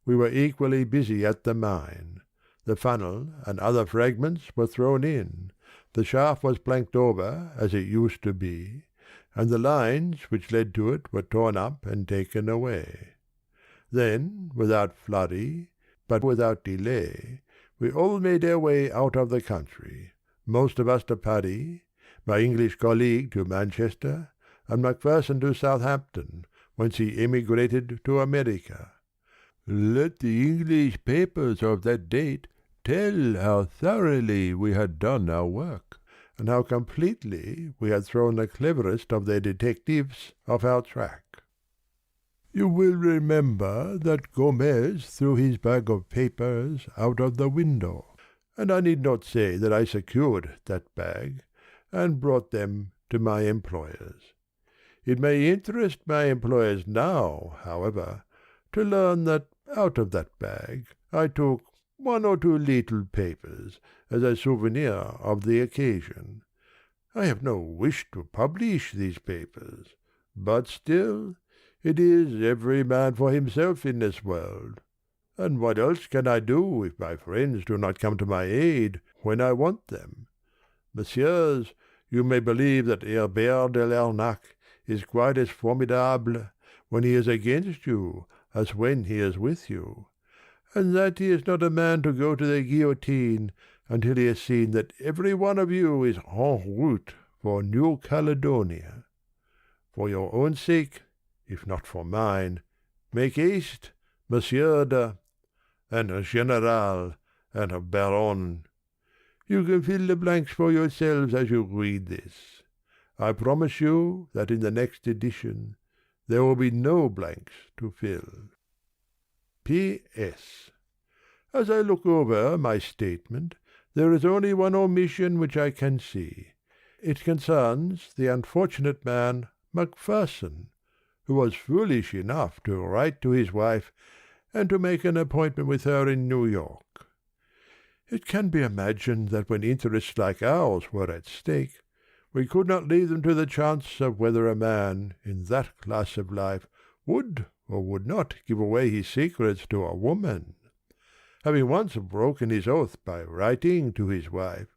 We were equally busy at the mine. The funnel and other fragments were thrown in. The shaft was planked over, as it used to be, and the lines which led to it were torn up and taken away. Then, without flurry, but without delay, we all made our way out of the country, most of us to Paris, my English colleague to Manchester, and Macpherson to Southampton, whence he emigrated to America. Let the English papers of that date tell how thoroughly we had done our work, and how completely we had thrown the cleverest of their detectives off our track. You will remember that Gomez threw his bag of papers out of the window, and I need not say that I secured that bag and brought them to my employers. It may interest my employers now, however, to learn that out of that bag I took one or two little papers as a souvenir of the occasion. I have no wish to publish these papers, but still it is every man for himself in this world, and what else can I do if my friends do not come to my aid when I want them? Messieurs, you may believe that Herbert de Lernac is quite as formidable when he is against you as when he is with you, and that he is not a man to go to the guillotine until he has seen that every one of you is en route for New Caledonia. For your own sake, if not for mine, make haste, Monsieur de and General and Baron. You can fill the blanks for yourselves as you read this. I promise you that in the next edition there will be no blanks to fill. P.S. As I look over my statement, there is only one omission which I can see. It concerns the unfortunate man Macpherson, who was foolish enough to write to his wife and to make an appointment with her in New York. It can be imagined that when interests like ours were at stake, we could not leave them to the chance of whether a man in that class of life would or would not give away his secrets to a woman. Having once broken his oath by writing to his wife,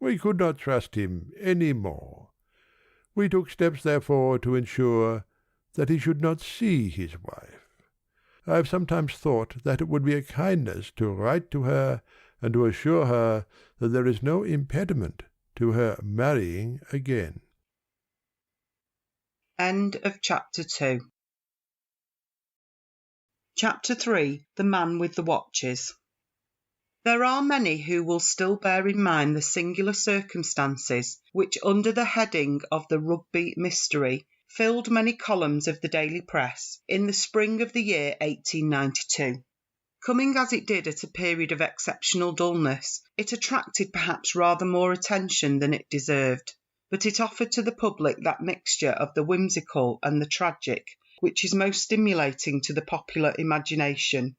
we could not trust him any more. We took steps, therefore, to ensure that he should not see his wife. I have sometimes thought that it would be a kindness to write to her and to assure her that there is no impediment to her marrying again. End of chapter 2. Chapter 3. The Man with the Watches. There are many who will still bear in mind the singular circumstances which, under the heading of the Rugby mystery, filled many columns of the daily press in the spring of the year 1892. Coming as it did at a period of exceptional dullness, it attracted perhaps rather more attention than it deserved, but it offered to the public that mixture of the whimsical and the tragic which is most stimulating to the popular imagination.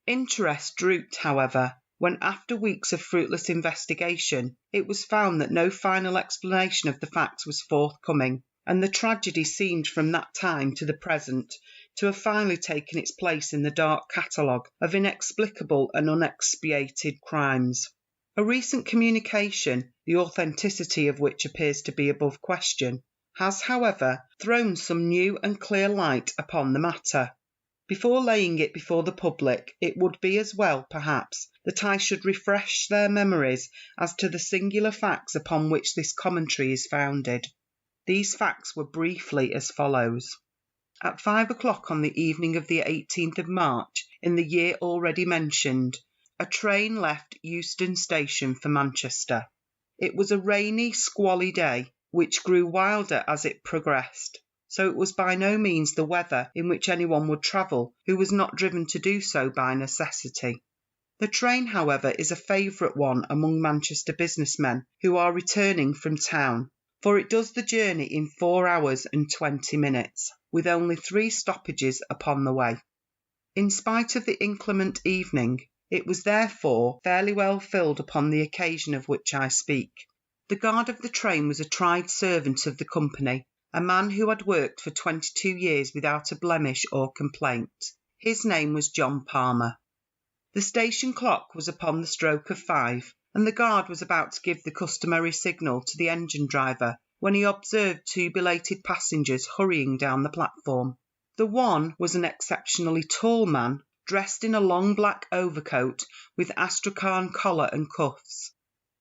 Interest drooped, however, when after weeks of fruitless investigation it was found that no final explanation of the facts was forthcoming, and the tragedy seemed from that time to the present to have finally taken its place in the dark catalogue of inexplicable and unexpiated crimes. A recent communication, the authenticity of which appears to be above question, has, however, thrown some new and clear light upon the matter. Before laying it before the public, it would be as well, perhaps, that I should refresh their memories as to the singular facts upon which this commentary is founded. These facts were briefly as follows. At 5 o'clock on the evening of the 18th of March, in the year already mentioned, a train left Euston Station for Manchester. It was a rainy, squally day, which grew wilder as it progressed, so it was by no means the weather in which anyone would travel who was not driven to do so by necessity. The train, however, is a favourite one among Manchester businessmen who are returning from town, for it does the journey in 4 hours and 20 minutes, with only 3 stoppages upon the way. In spite of the inclement evening, it was therefore fairly well filled upon the occasion of which I speak. The guard of the train was a tried servant of the company, a man who had worked for 22 years without a blemish or complaint. His name was John Palmer. The station clock was upon the stroke of 5, and the guard was about to give the customary signal to the engine driver when he observed 2 belated passengers hurrying down the platform. The one was an exceptionally tall man, dressed in a long black overcoat with astrakhan collar and cuffs.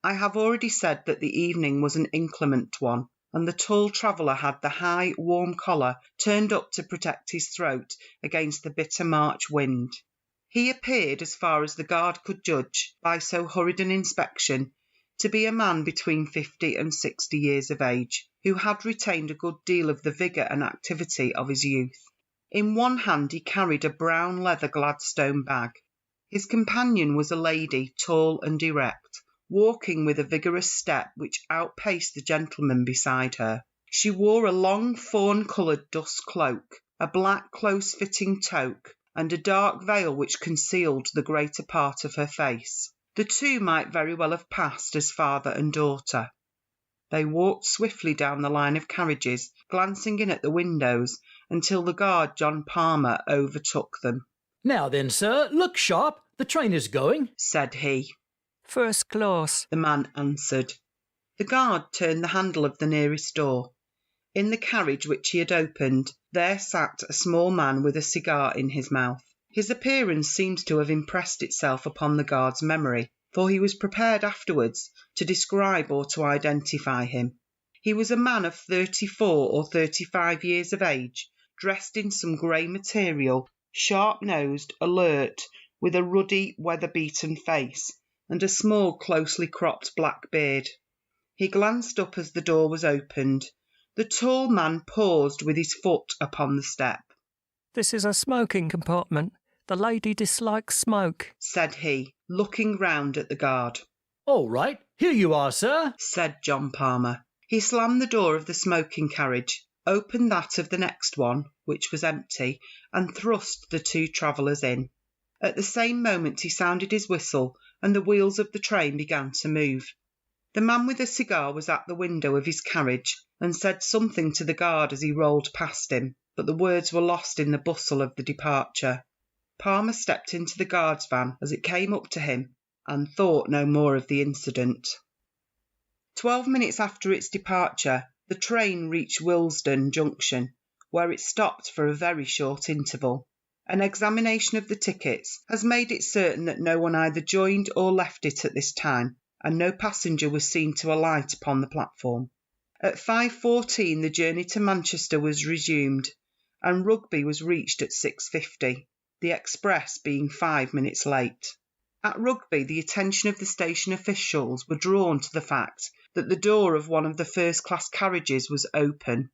I have already said that the evening was an inclement one, and the tall traveller had the high, warm collar turned up to protect his throat against the bitter March wind. He appeared, as far as the guard could judge by so hurried an inspection, to be a man between 50 and 60 years of age, who had retained a good deal of the vigour and activity of his youth. In one hand he carried a brown leather Gladstone bag. His companion was a lady, tall and erect, walking with a vigorous step which outpaced the gentleman beside her. She wore a long fawn-coloured dust cloak, a black close-fitting toque, and a dark veil which concealed the greater part of her face. The two might very well have passed as father and daughter. They walked swiftly down the line of carriages, glancing in at the windows, until the guard, John Palmer, overtook them. "Now then, sir, look sharp. The train is going," said he. "First class," the man answered. The guard turned the handle of the nearest door. In the carriage which he had opened, there sat a small man with a cigar in his mouth. His appearance seems to have impressed itself upon the guard's memory, for he was prepared afterwards to describe or to identify him. He was a man of 34 or 35 years of age, dressed in some grey material, sharp-nosed, alert, with a ruddy, weather-beaten face, and a small, closely cropped black beard. He glanced up as the door was opened. The tall man paused with his foot upon the step. "This is a smoking compartment. The lady dislikes smoke," said he, looking round at the guard. "All right, here you are, sir," said John Palmer. He slammed the door of the smoking carriage, opened that of the next one, which was empty, and thrust the 2 travellers in. At the same moment he sounded his whistle, and the wheels of the train began to move. The man with the cigar was at the window of his carriage, and said something to the guard as he rolled past him, but the words were lost in the bustle of the departure. Palmer stepped into the guard's van as it came up to him, and thought no more of the incident. 12 minutes after its departure, the train reached Willesden Junction, where it stopped for a very short interval. An examination of the tickets has made it certain that no one either joined or left it at this time, and no passenger was seen to alight upon the platform. At 5:14 the journey to Manchester was resumed, and Rugby was reached at 6:50. the express being 5 minutes late. At Rugby, the attention of the station officials were drawn to the fact that the door of one of the first-class carriages was open.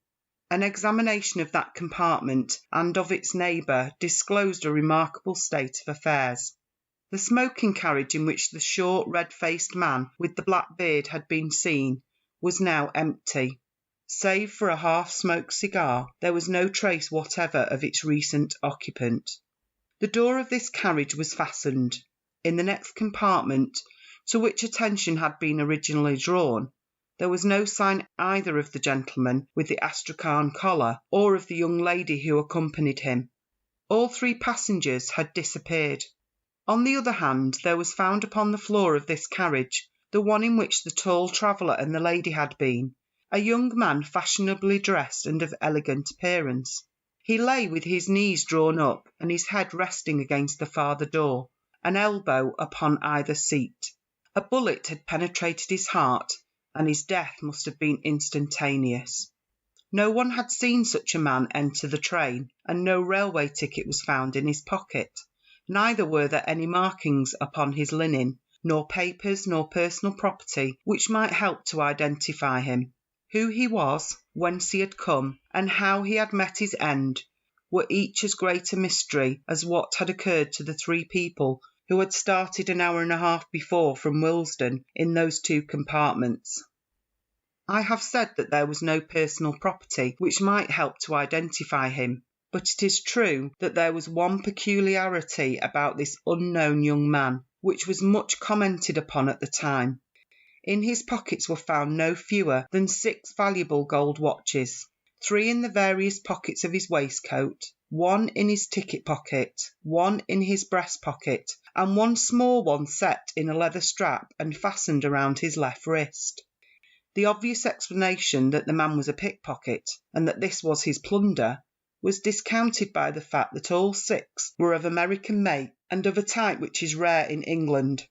An examination of that compartment and of its neighbour disclosed a remarkable state of affairs. The smoking carriage in which the short, red-faced man with the black beard had been seen was now empty. Save for a half-smoked cigar, there was no trace whatever of its recent occupant. The door of this carriage was fastened. In the next compartment, to which attention had been originally drawn, there was no sign either of the gentleman with the astrakhan collar or of the young lady who accompanied him. All 3 passengers had disappeared. On the other hand, there was found upon the floor of this carriage, the one in which the tall traveller and the lady had been, a young man fashionably dressed and of elegant appearance. He lay with his knees drawn up and his head resting against the farther door, an elbow upon either seat. A bullet had penetrated his heart, and his death must have been instantaneous. No one had seen such a man enter the train, and no railway ticket was found in his pocket. Neither were there any markings upon his linen, nor papers nor personal property which might help to identify him. Who he was, whence he had come, and how he had met his end, were each as great a mystery as what had occurred to the 3 people who had started an hour and a half before from Willesden in those 2 compartments. I have said that there was no personal property which might help to identify him, but it is true that there was one peculiarity about this unknown young man, which was much commented upon at the time. In his pockets were found no fewer than 6 valuable gold watches, 3 in the various pockets of his waistcoat, 1 in his ticket pocket, 1 in his breast pocket, and 1 small one set in a leather strap and fastened around his left wrist. The obvious explanation that the man was a pickpocket, and that this was his plunder, was discounted by the fact that all 6 were of American make and of a type which is rare in England.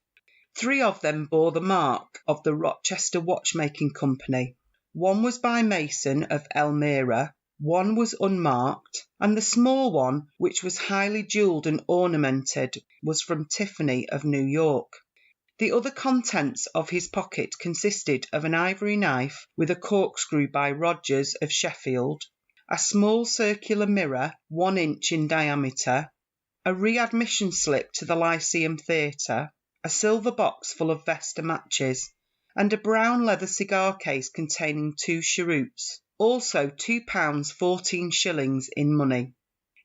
3 of them bore the mark of the Rochester Watchmaking Company. 1 was by Mason of Elmira, 1 was unmarked, and the small one, which was highly jewelled and ornamented, was from Tiffany of New York. The other contents of his pocket consisted of an ivory knife with a corkscrew by Rogers of Sheffield, a small circular mirror 1 inch in diameter, a readmission slip to the Lyceum Theatre, a silver box full of Vesta matches, and a brown leather cigar case containing 2 cheroots, also £2 14 in money.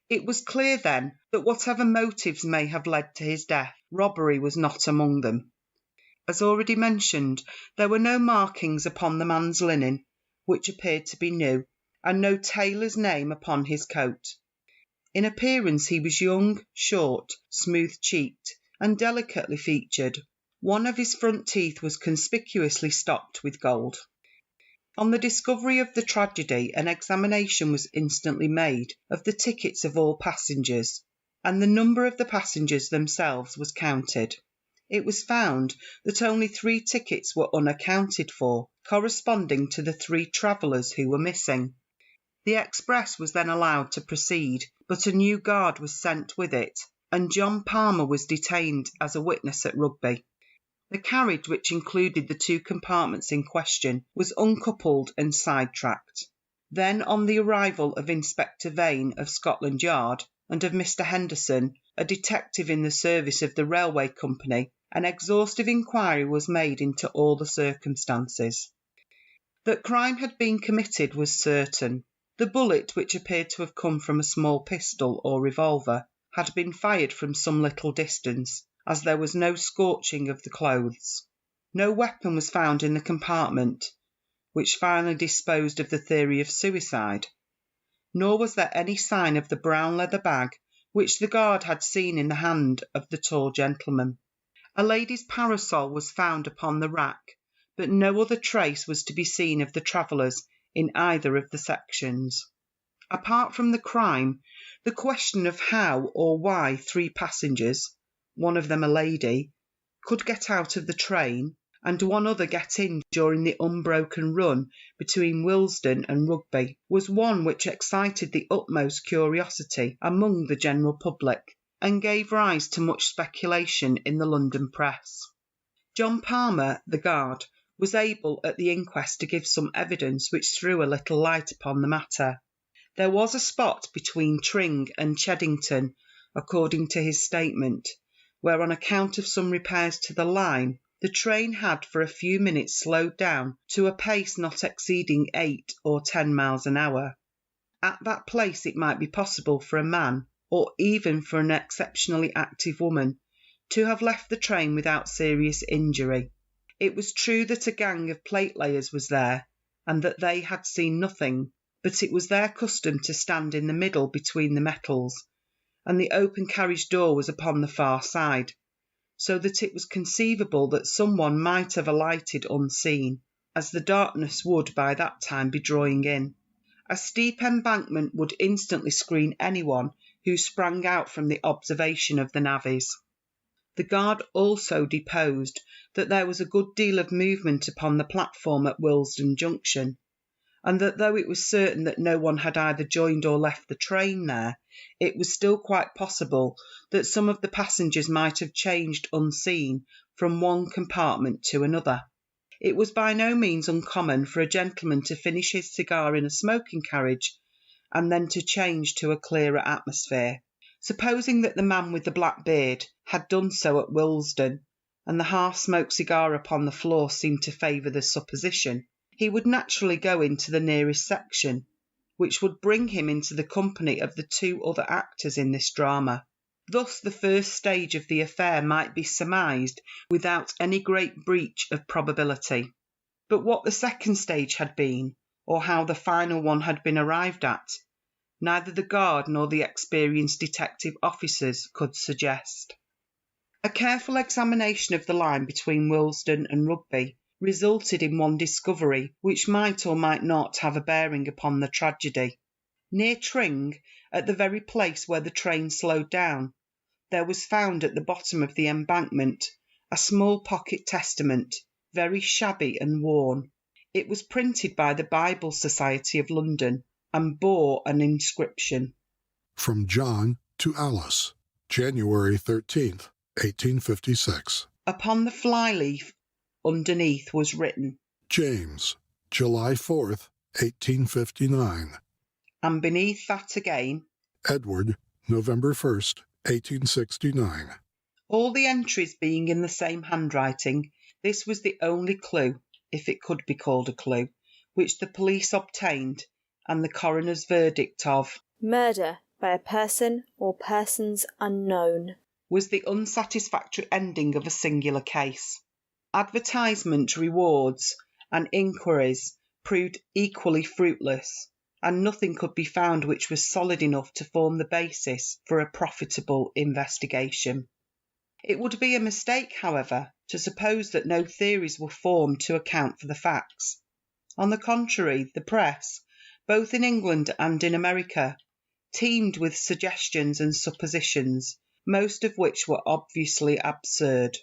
It was clear then that whatever motives may have led to his death, robbery was not among them. As already mentioned, there were no markings upon the man's linen, which appeared to be new, and no tailor's name upon his coat. In appearance he was young, short, smooth-cheeked, and delicately featured. One of his front teeth was conspicuously stopped with gold. On the discovery of the tragedy, an examination was instantly made of the tickets of all passengers, and the number of the passengers themselves was counted. It was found that only 3 tickets were unaccounted for, corresponding to the 3 travellers who were missing. The express was then allowed to proceed, but a new guard was sent with it, and John Palmer was detained as a witness at Rugby. The carriage, which included the 2 compartments in question, was uncoupled and sidetracked. Then, on the arrival of Inspector Vane of Scotland Yard, and of Mr. Henderson, a detective in the service of the railway company, an exhaustive inquiry was made into all the circumstances. That crime had been committed was certain. The bullet, which appeared to have come from a small pistol or revolver, had been fired from some little distance, as there was no scorching of the clothes. No weapon was found in the compartment, which finally disposed of the theory of suicide, nor was there any sign of the brown leather bag which the guard had seen in the hand of the tall gentleman. A lady's parasol was found upon the rack, but no other trace was to be seen of the travellers in either of the sections. Apart from the crime, the question of how or why 3 passengers, one of them a lady, could get out of the train, and one other get in during the unbroken run between Willesden and Rugby, was one which excited the utmost curiosity among the general public, and gave rise to much speculation in the London press. John Palmer, the guard, was able at the inquest to give some evidence which threw a little light upon the matter. There was a spot between Tring and Cheddington, according to his statement, where on account of some repairs to the line, the train had for a few minutes slowed down to a pace not exceeding 8 or 10 miles an hour. At that place it might be possible for a man, or even for an exceptionally active woman, to have left the train without serious injury. It was true that a gang of plate-layers was there, and that they had seen nothing, but it was their custom to stand in the middle between the metals, and the open carriage door was upon the far side, so that it was conceivable that someone might have alighted unseen, as the darkness would by that time be drawing in. A steep embankment would instantly screen anyone who sprang out from the observation of the navvies. The guard also deposed that there was a good deal of movement upon the platform at Willesden Junction, and that though it was certain that no one had either joined or left the train there, it was still quite possible that some of the passengers might have changed unseen from one compartment to another. It was by no means uncommon for a gentleman to finish his cigar in a smoking carriage, and then to change to a clearer atmosphere. Supposing that the man with the black beard had done so at Willesden, and the half-smoked cigar upon the floor seemed to favour the supposition, he would naturally go into the nearest section, which would bring him into the company of the two other actors in this drama. Thus the first stage of the affair might be surmised without any great breach of probability. But what the second stage had been, or how the final one had been arrived at, neither the guard nor the experienced detective officers could suggest. A careful examination of the line between Willesden and Rugby resulted in one discovery which might or might not have a bearing upon the tragedy. Near Tring, at the very place where the train slowed down, there was found at the bottom of the embankment a small pocket testament, very shabby and worn. It was printed by the Bible Society of London and bore an inscription. From John to Alice, January 13th, 1856. Upon the flyleaf underneath was written, James, July 4th, 1859. And beneath that again, Edward, November 1st, 1869. All the entries being in the same handwriting, this was the only clue, if it could be called a clue, which the police obtained, and the coroner's verdict of murder by a person or persons unknown was the unsatisfactory ending of a singular case. Advertisement, rewards, and inquiries proved equally fruitless, and nothing could be found which was solid enough to form the basis for a profitable investigation. It would be a mistake, however, to suppose that no theories were formed to account for the facts. On the contrary, the press, both in England and in America, teemed with suggestions and suppositions, most of which were obviously absurd.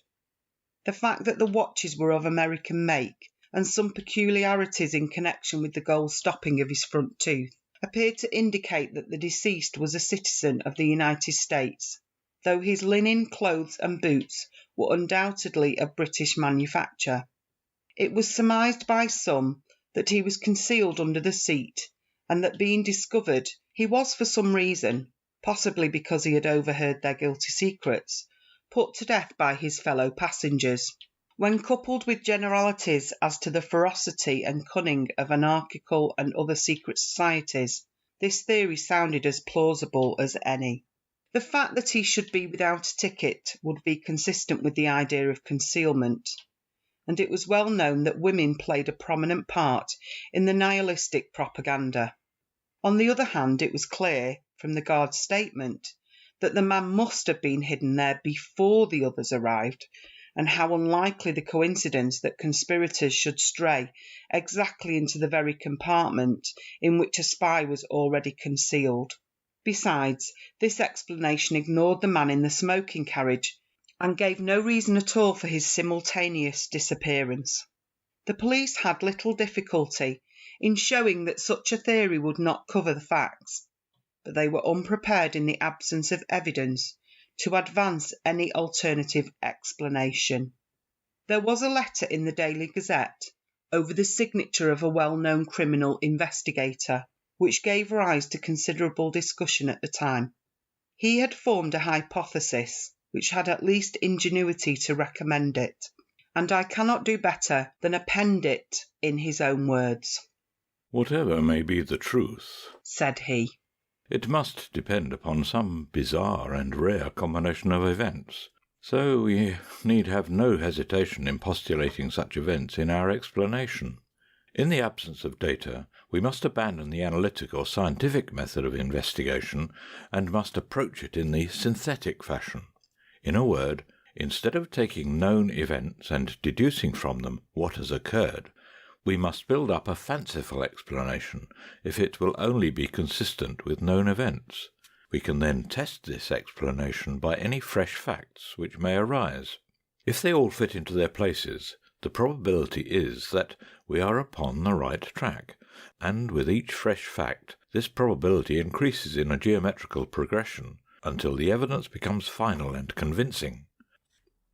The fact that the watches were of American make, and some peculiarities in connection with the gold stopping of his front tooth, appeared to indicate that the deceased was a citizen of the United States, though his linen, clothes, and boots were undoubtedly of British manufacture. It was surmised by some that he was concealed under the seat, and that being discovered, he was for some reason, possibly because he had overheard their guilty secrets, put to death by his fellow passengers. When coupled with generalities as to the ferocity and cunning of anarchical and other secret societies, this theory sounded as plausible as any. The fact that he should be without a ticket would be consistent with the idea of concealment, and it was well known that women played a prominent part in the nihilistic propaganda. On the other hand, it was clear, from the guard's statement, that the man must have been hidden there before the others arrived, and how unlikely the coincidence that conspirators should stray exactly into the very compartment in which a spy was already concealed. Besides, this explanation ignored the man in the smoking carriage, and gave no reason at all for his simultaneous disappearance. The police had little difficulty in showing that such a theory would not cover the facts, but they were unprepared in the absence of evidence to advance any alternative explanation. There was a letter in the Daily Gazette over the signature of a well-known criminal investigator, which gave rise to considerable discussion at the time. He had formed a hypothesis which had at least ingenuity to recommend it, and I cannot do better than append it in his own words. "Whatever may be the truth," said he, "it must depend upon some bizarre and rare combination of events, so we need have no hesitation in postulating such events in our explanation. In the absence of data, we must abandon the analytic or scientific method of investigation, and must approach it in the synthetic fashion. In a word, instead of taking known events and deducing from them what has occurred, we must build up a fanciful explanation, if it will only be consistent with known events. We can then test this explanation by any fresh facts which may arise. If they all fit into their places, the probability is that we are upon the right track, and with each fresh fact this probability increases in a geometrical progression until the evidence becomes final and convincing.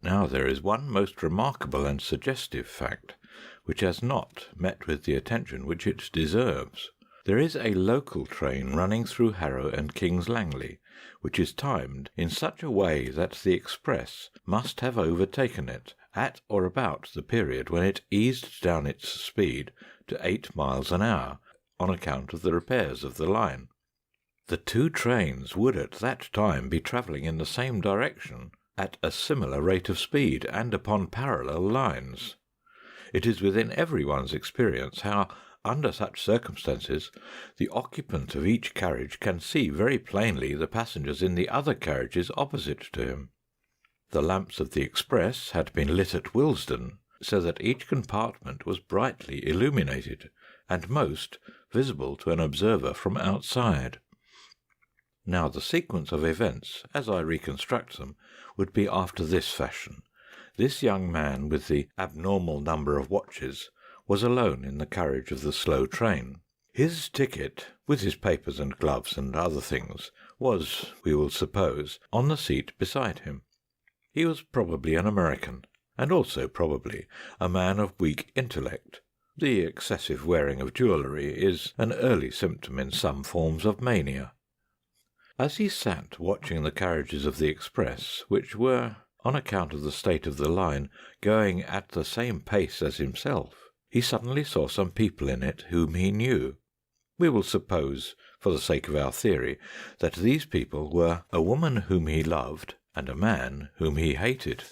Now there is one most remarkable and suggestive fact which has not met with the attention which it deserves. There is a local train running through Harrow and King's Langley, which is timed in such a way that the express must have overtaken it at or about the period when it eased down its speed to 8 miles an hour, on account of the repairs of the line. The two trains would at that time be travelling in the same direction at a similar rate of speed and upon parallel lines. It is within everyone's experience how, under such circumstances, the occupant of each carriage can see very plainly the passengers in the other carriages opposite to him. The lamps of the express had been lit at Willesden, so that each compartment was brightly illuminated, and most visible to an observer from outside. Now the sequence of events, as I reconstruct them, would be after this fashion. This young man with the abnormal number of watches was alone in the carriage of the slow train. His ticket, with his papers and gloves and other things, was, we will suppose, on the seat beside him. He was probably an American, and also probably a man of weak intellect. The excessive wearing of jewellery is an early symptom in some forms of mania. As he sat watching the carriages of the express, which were, on account of the state of the line, going at the same pace as himself, he suddenly saw some people in it whom he knew. We will suppose, for the sake of our theory, that these people were a woman whom he loved and a man whom he hated,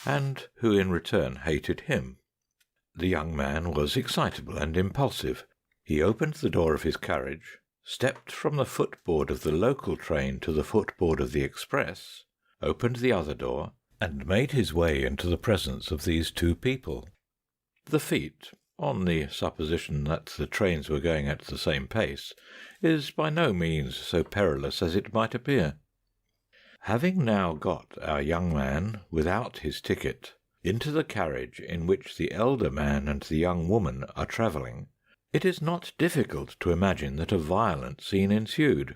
and who in return hated him. The young man was excitable and impulsive. He opened the door of his carriage, stepped from the footboard of the local train to the footboard of the express, opened the other door, and made his way into the presence of these two people. The feat, on the supposition that the trains were going at the same pace, is by no means so perilous as it might appear. Having now got our young man, without his ticket, into the carriage in which the elder man and the young woman are travelling, it is not difficult to imagine that a violent scene ensued.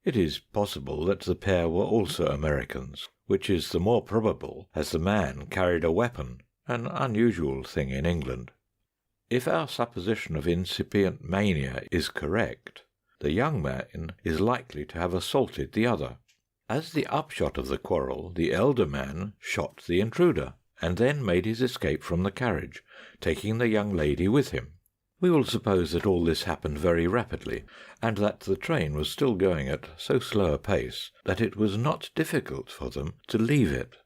It is possible that the pair were also Americans, which is the more probable as the man carried a weapon, an unusual thing in England. If our supposition of incipient mania is correct, the young man is likely to have assaulted the other. As the upshot of the quarrel, the elder man shot the intruder, and then made his escape from the carriage, taking the young lady with him. We will suppose that all this happened very rapidly, and that the train was still going at so slow a pace that it was not difficult for them to leave it.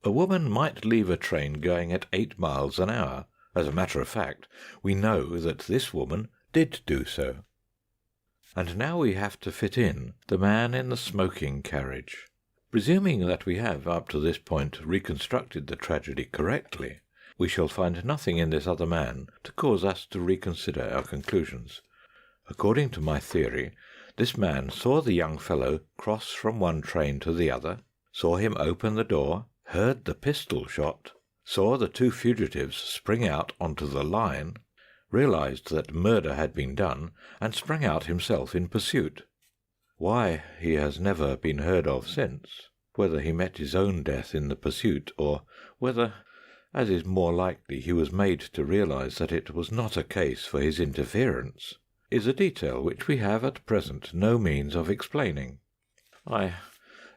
A woman might leave a train going at 8 miles an hour. As a matter of fact, we know that this woman did do so. And now we have to fit in the man in the smoking carriage. Presuming that we have, up to this point, reconstructed the tragedy correctly, we shall find nothing in this other man to cause us to reconsider our conclusions. According to my theory, this man saw the young fellow cross from one train to the other, saw him open the door, heard the pistol shot, saw the two fugitives spring out onto the line, realized that murder had been done, and sprang out himself in pursuit. Why he has never been heard of since, whether he met his own death in the pursuit, or whether, as is more likely, he was made to realise that it was not a case for his interference, is a detail which we have at present no means of explaining. I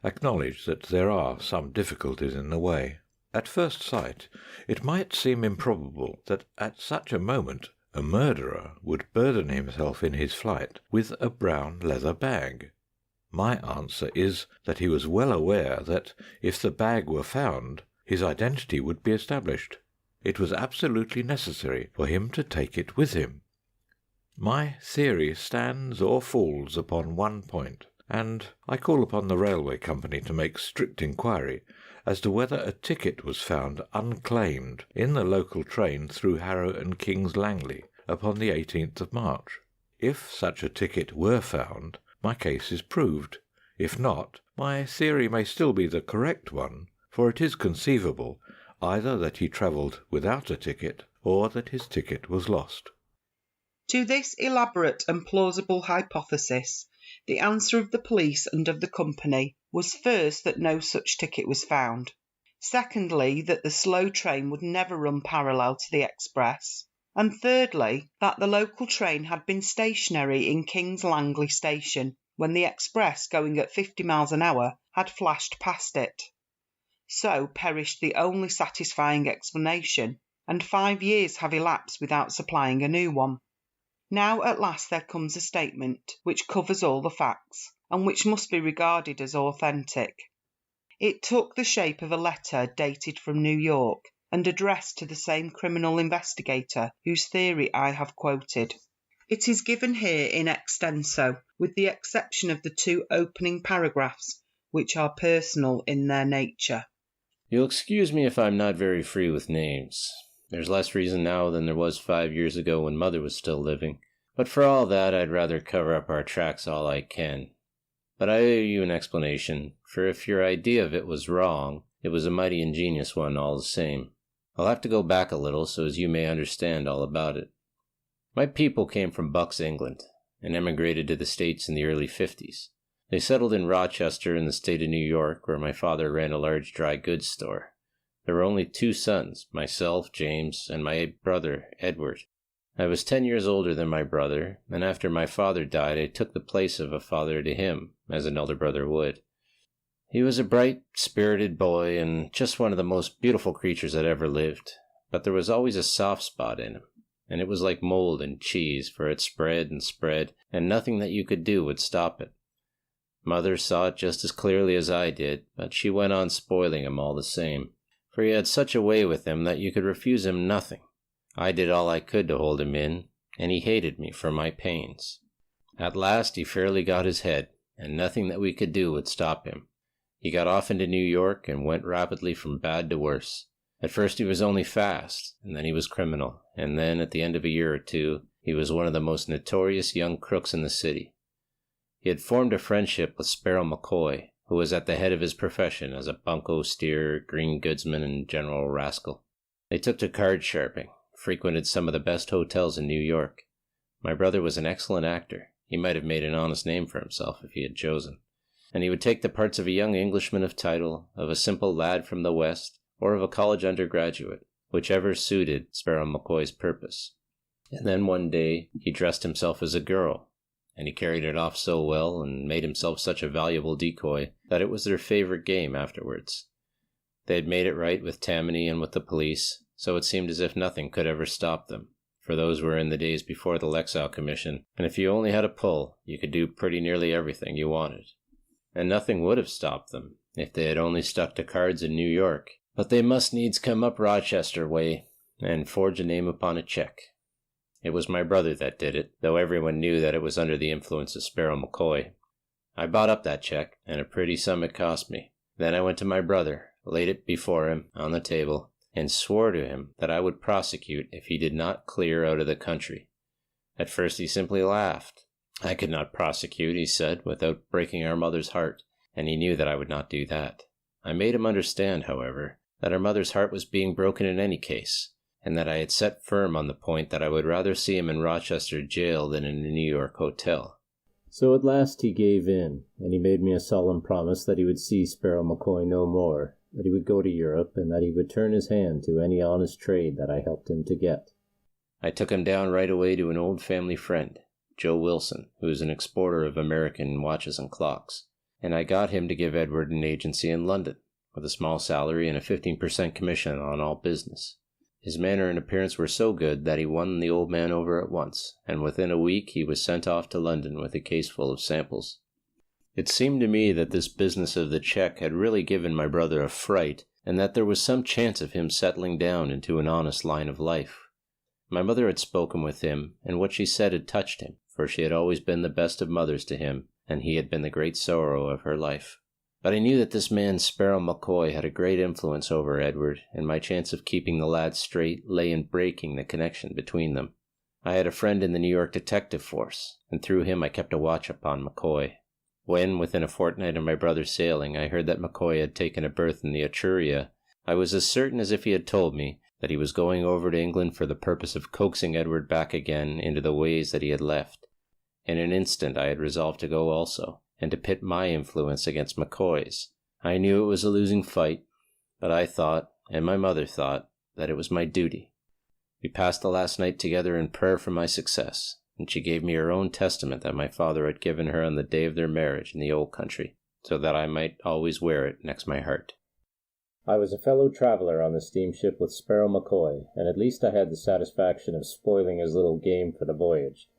acknowledge that there are some difficulties in the way. At first sight, it might seem improbable that at such a moment a murderer would burden himself in his flight with a brown leather bag. My answer is that he was well aware that if the bag were found, his identity would be established. It was absolutely necessary for him to take it with him. My theory stands or falls upon one point, and I call upon the railway company to make strict inquiry as to whether a ticket was found unclaimed in the local train through Harrow and King's Langley upon the 18th of March. If such a ticket were found, my case is proved. If not, my theory may still be the correct one, for it is conceivable either that he travelled without a ticket or that his ticket was lost. To this elaborate and plausible hypothesis, the answer of the police and of the company was first that no such ticket was found, secondly that the slow train would never run parallel to the express, and thirdly that the local train had been stationary in King's Langley station when the express going at 50 miles an hour had flashed past it. So perished the only satisfying explanation, and 5 years have elapsed without supplying a new one. Now at last there comes a statement which covers all the facts, and which must be regarded as authentic. It took the shape of a letter dated from New York, and addressed to the same criminal investigator whose theory I have quoted. It is given here in extenso, with the exception of the 2 opening paragraphs, which are personal in their nature. You'll excuse me if I'm not very free with names. There's less reason now than there was 5 years ago when Mother was still living, but for all that I'd rather cover up our tracks all I can. But I owe you an explanation, for if your idea of it was wrong, it was a mighty ingenious one all the same. I'll have to go back a little so as you may understand all about it. My people came from Bucks, England, and emigrated to the States in the early 50s. They settled in Rochester in the state of New York, where my father ran a large dry goods store. There were only 2 sons, myself, James, and my brother, Edward. I was 10 years older than my brother, and after my father died I took the place of a father to him, as an elder brother would. He was a bright, spirited boy, and just one of the most beautiful creatures that ever lived, but there was always a soft spot in him, and it was like mold and cheese, for it spread and spread, and nothing that you could do would stop it. Mother saw it just as clearly as I did, but she went on spoiling him all the same, for he had such a way with him that you could refuse him nothing. I did all I could to hold him in, and he hated me for my pains. At last he fairly got his head, and nothing that we could do would stop him. He got off into New York and went rapidly from bad to worse. At first he was only fast, and then he was criminal, and then at the end of a year or 2, he was one of the most notorious young crooks in the city. He had formed a friendship with Sparrow McCoy, who was at the head of his profession as a bunco steerer, green goodsman, and general rascal. They took to card sharping, frequented some of the best hotels in New York. My brother was an excellent actor. He might have made an honest name for himself if he had chosen. And he would take the parts of a young Englishman of title, of a simple lad from the West, or of a college undergraduate, whichever suited Sparrow McCoy's purpose. And then one day he dressed himself as a girl, and he carried it off so well and made himself such a valuable decoy that it was their favorite game afterwards. They had made it right with Tammany and with the police, so it seemed as if nothing could ever stop them, for those were in the days before the Lexow Commission, and if you only had a pull, you could do pretty nearly everything you wanted. And nothing would have stopped them, if they had only stuck to cards in New York, but they must needs come up Rochester way, and forge a name upon a check. It was my brother that did it, though everyone knew that it was under the influence of Sparrow McCoy. I bought up that check, and a pretty sum it cost me. Then I went to my brother, laid it before him, on the table, and swore to him that I would prosecute if he did not clear out of the country. At first he simply laughed. I could not prosecute, he said, without breaking our mother's heart, and he knew that I would not do that. I made him understand, however, that our mother's heart was being broken in any case, and that I had set firm on the point that I would rather see him in Rochester jail than in a New York hotel. So at last he gave in, and he made me a solemn promise that he would see Sparrow McCoy no more, that he would go to Europe, and that he would turn his hand to any honest trade that I helped him to get. I took him down right away to an old family friend, Joe Wilson, who is an exporter of American watches and clocks, and I got him to give Edward an agency in London, with a small salary and a 15% commission on all business. His manner and appearance were so good that he won the old man over at once, and within a week he was sent off to London with a case full of samples. It seemed to me that this business of the check had really given my brother a fright, and that there was some chance of him settling down into an honest line of life. My mother had spoken with him, and what she said had touched him, for she had always been the best of mothers to him, and he had been the great sorrow of her life. But I knew that this man Sparrow McCoy had a great influence over Edward, and my chance of keeping the lad straight lay in breaking the connection between them. I had a friend in the New York detective force, and through him I kept a watch upon McCoy. When, within a fortnight of my brother's sailing, I heard that McCoy had taken a berth in the Etruria, I was as certain as if he had told me that he was going over to England for the purpose of coaxing Edward back again into the ways that he had left. In an instant I had resolved to go also, and to pit my influence against McCoy's. I knew it was a losing fight, but I thought, and my mother thought, that it was my duty. We passed the last night together in prayer for my success, and she gave me her own testament that my father had given her on the day of their marriage in the old country, so that I might always wear it next my heart. I was a fellow traveller on the steamship with Sparrow McCoy, and at least I had the satisfaction of spoiling his little game for the voyage.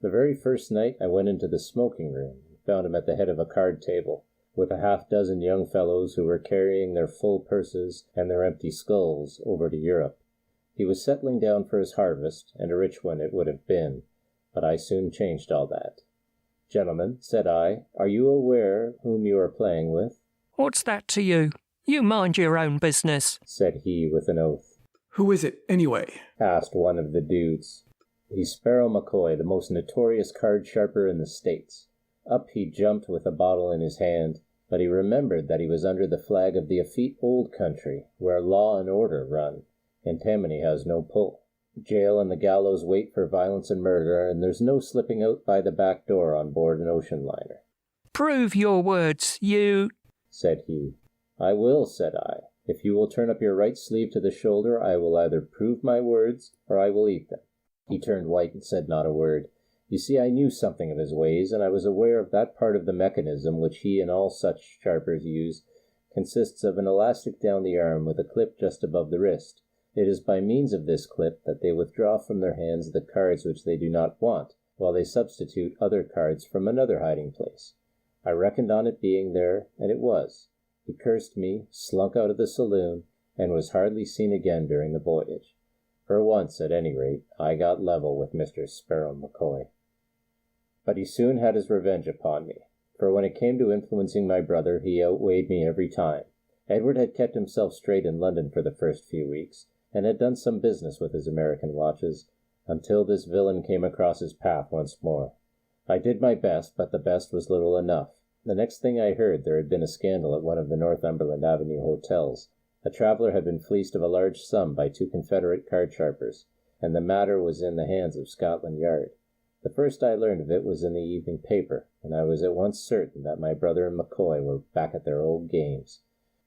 The very first night I went into the smoking room, found him at the head of a card table, with a half-dozen young fellows who were carrying their full purses and their empty skulls over to Europe. He was settling down for his harvest, and a rich one it would have been, but I soon changed all that. "Gentlemen," said I, "are you aware whom you are playing with?" "What's that to you? You mind your own business," said he with an oath. "Who is it, anyway?" asked one of the dudes. "He's Sparrow McCoy, the most notorious card sharper in the States." Up he jumped with a bottle in his hand, but he remembered that he was under the flag of the effete old country, where law and order run, and Tammany has no pull. Jail and the gallows wait for violence and murder, and there's no slipping out by the back door on board an ocean liner. "Prove your words, you—" said he. "I will," said I. "If you will turn up your right sleeve to the shoulder, I will either prove my words, or I will eat them." He turned white and said not a word. You see, I knew something of his ways, and I was aware of that part of the mechanism which he and all such sharpers use consists of an elastic down the arm with a clip just above the wrist. It is by means of this clip that they withdraw from their hands the cards which they do not want, while they substitute other cards from another hiding place. I reckoned on it being there, and it was. He cursed me, slunk out of the saloon, and was hardly seen again during the voyage. For once, at any rate, I got level with Mr. Sparrow McCoy. But he soon had his revenge upon me, for when it came to influencing my brother, he outweighed me every time. Edward had kept himself straight in London for the first few weeks, and had done some business with his American watches, until this villain came across his path once more. I did my best, but the best was little enough. The next thing I heard, there had been a scandal at one of the Northumberland Avenue hotels. A traveller had been fleeced of a large sum by two Confederate card sharpers, and the matter was in the hands of Scotland Yard. The first I learned of it was in the evening paper, and I was at once certain that my brother and McCoy were back at their old games.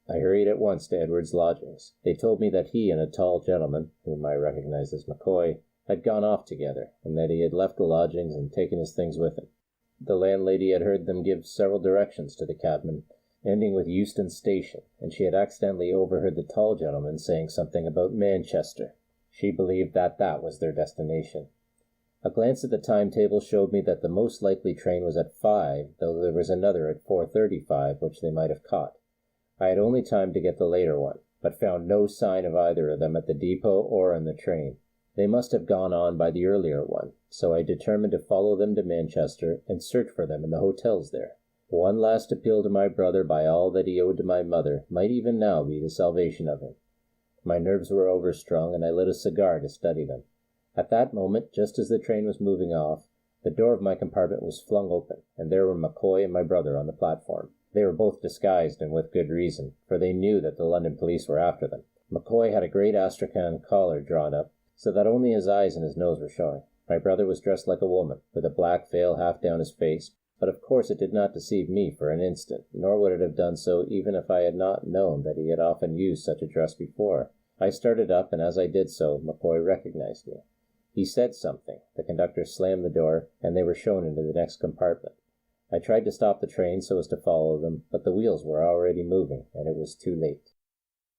I hurried at once to Edward's lodgings. They told me that he and a tall gentleman, whom I recognized as McCoy, had gone off together, and that he had left the lodgings and taken his things with him. The landlady had heard them give several directions to the cabman, ending with Euston Station, and she had accidentally overheard the tall gentleman saying something about Manchester. She believed that that was their destination. A glance at the timetable showed me that the most likely train was at 5, though there was another at 4:35 which they might have caught. I had only time to get the later one, but found no sign of either of them at the depot or on the train. They must have gone on by the earlier one, so I determined to follow them to Manchester and search for them in the hotels there. One last appeal to my brother by all that he owed to my mother might even now be the salvation of him. My nerves were overstrung, and I lit a cigar to study them. At that moment, just as the train was moving off, the door of my compartment was flung open, and there were McCoy and my brother on the platform. They were both disguised, and with good reason, for they knew that the London police were after them. McCoy had a great astrakhan collar drawn up, so that only his eyes and his nose were showing. My brother was dressed like a woman, with a black veil half down his face, but of course it did not deceive me for an instant, nor would it have done so even if I had not known that he had often used such a dress before. I started up, and as I did so, McCoy recognized me. He said something, the conductor slammed the door, and they were shown into the next compartment. I tried to stop the train so as to follow them, but the wheels were already moving, and it was too late.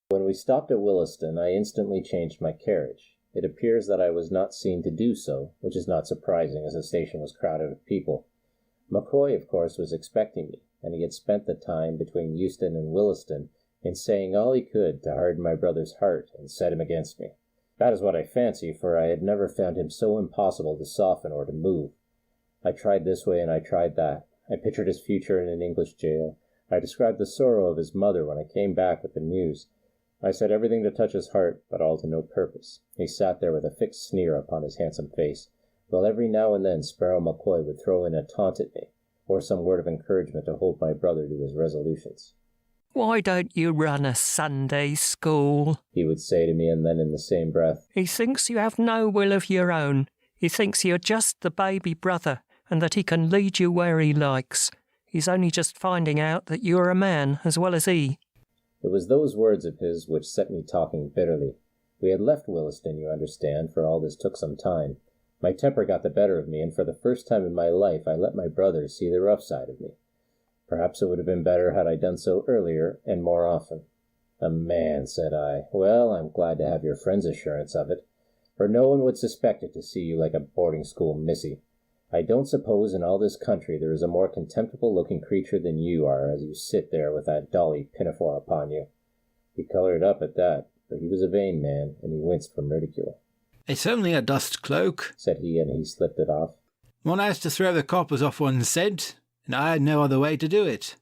When we stopped at Williston, I instantly changed my carriage. It appears that I was not seen to do so, which is not surprising, as the station was crowded with people. McCoy, of course, was expecting me, and he had spent the time between Euston and Williston in saying all he could to harden my brother's heart and set him against me. That is what I fancy, for I had never found him so impossible to soften or to move. I tried this way and I tried that. I pictured his future in an English jail. I described the sorrow of his mother when I came back with the news. I said everything to touch his heart, but all to no purpose. He sat there with a fixed sneer upon his handsome face, while every now and then Sparrow McCoy would throw in a taunt at me, or some word of encouragement to hold my brother to his resolutions. "Why don't you run a Sunday school?" he would say to me, and then in the same breath, "He thinks you have no will of your own. He thinks you're just the baby brother, and that he can lead you where he likes. He's only just finding out that you're a man as well as he." It was those words of his which set me talking bitterly. We had left Williston, you understand, for all this took some time. My temper got the better of me, and for the first time in my life I let my brother see the rough side of me. Perhaps it would have been better had I done so earlier and more often. "A man," said I. "Well, I'm glad to have your friend's assurance of it, for no one would suspect it to see you like a boarding-school missy. I don't suppose in all this country there is a more contemptible-looking creature than you are as you sit there with that dolly pinafore upon you." He coloured up at that, for he was a vain man, and he winced from ridicule. "It's only a dust cloak," said he, and he slipped it off. "One has to throw the coppers off one's head, and I had no other way to do it."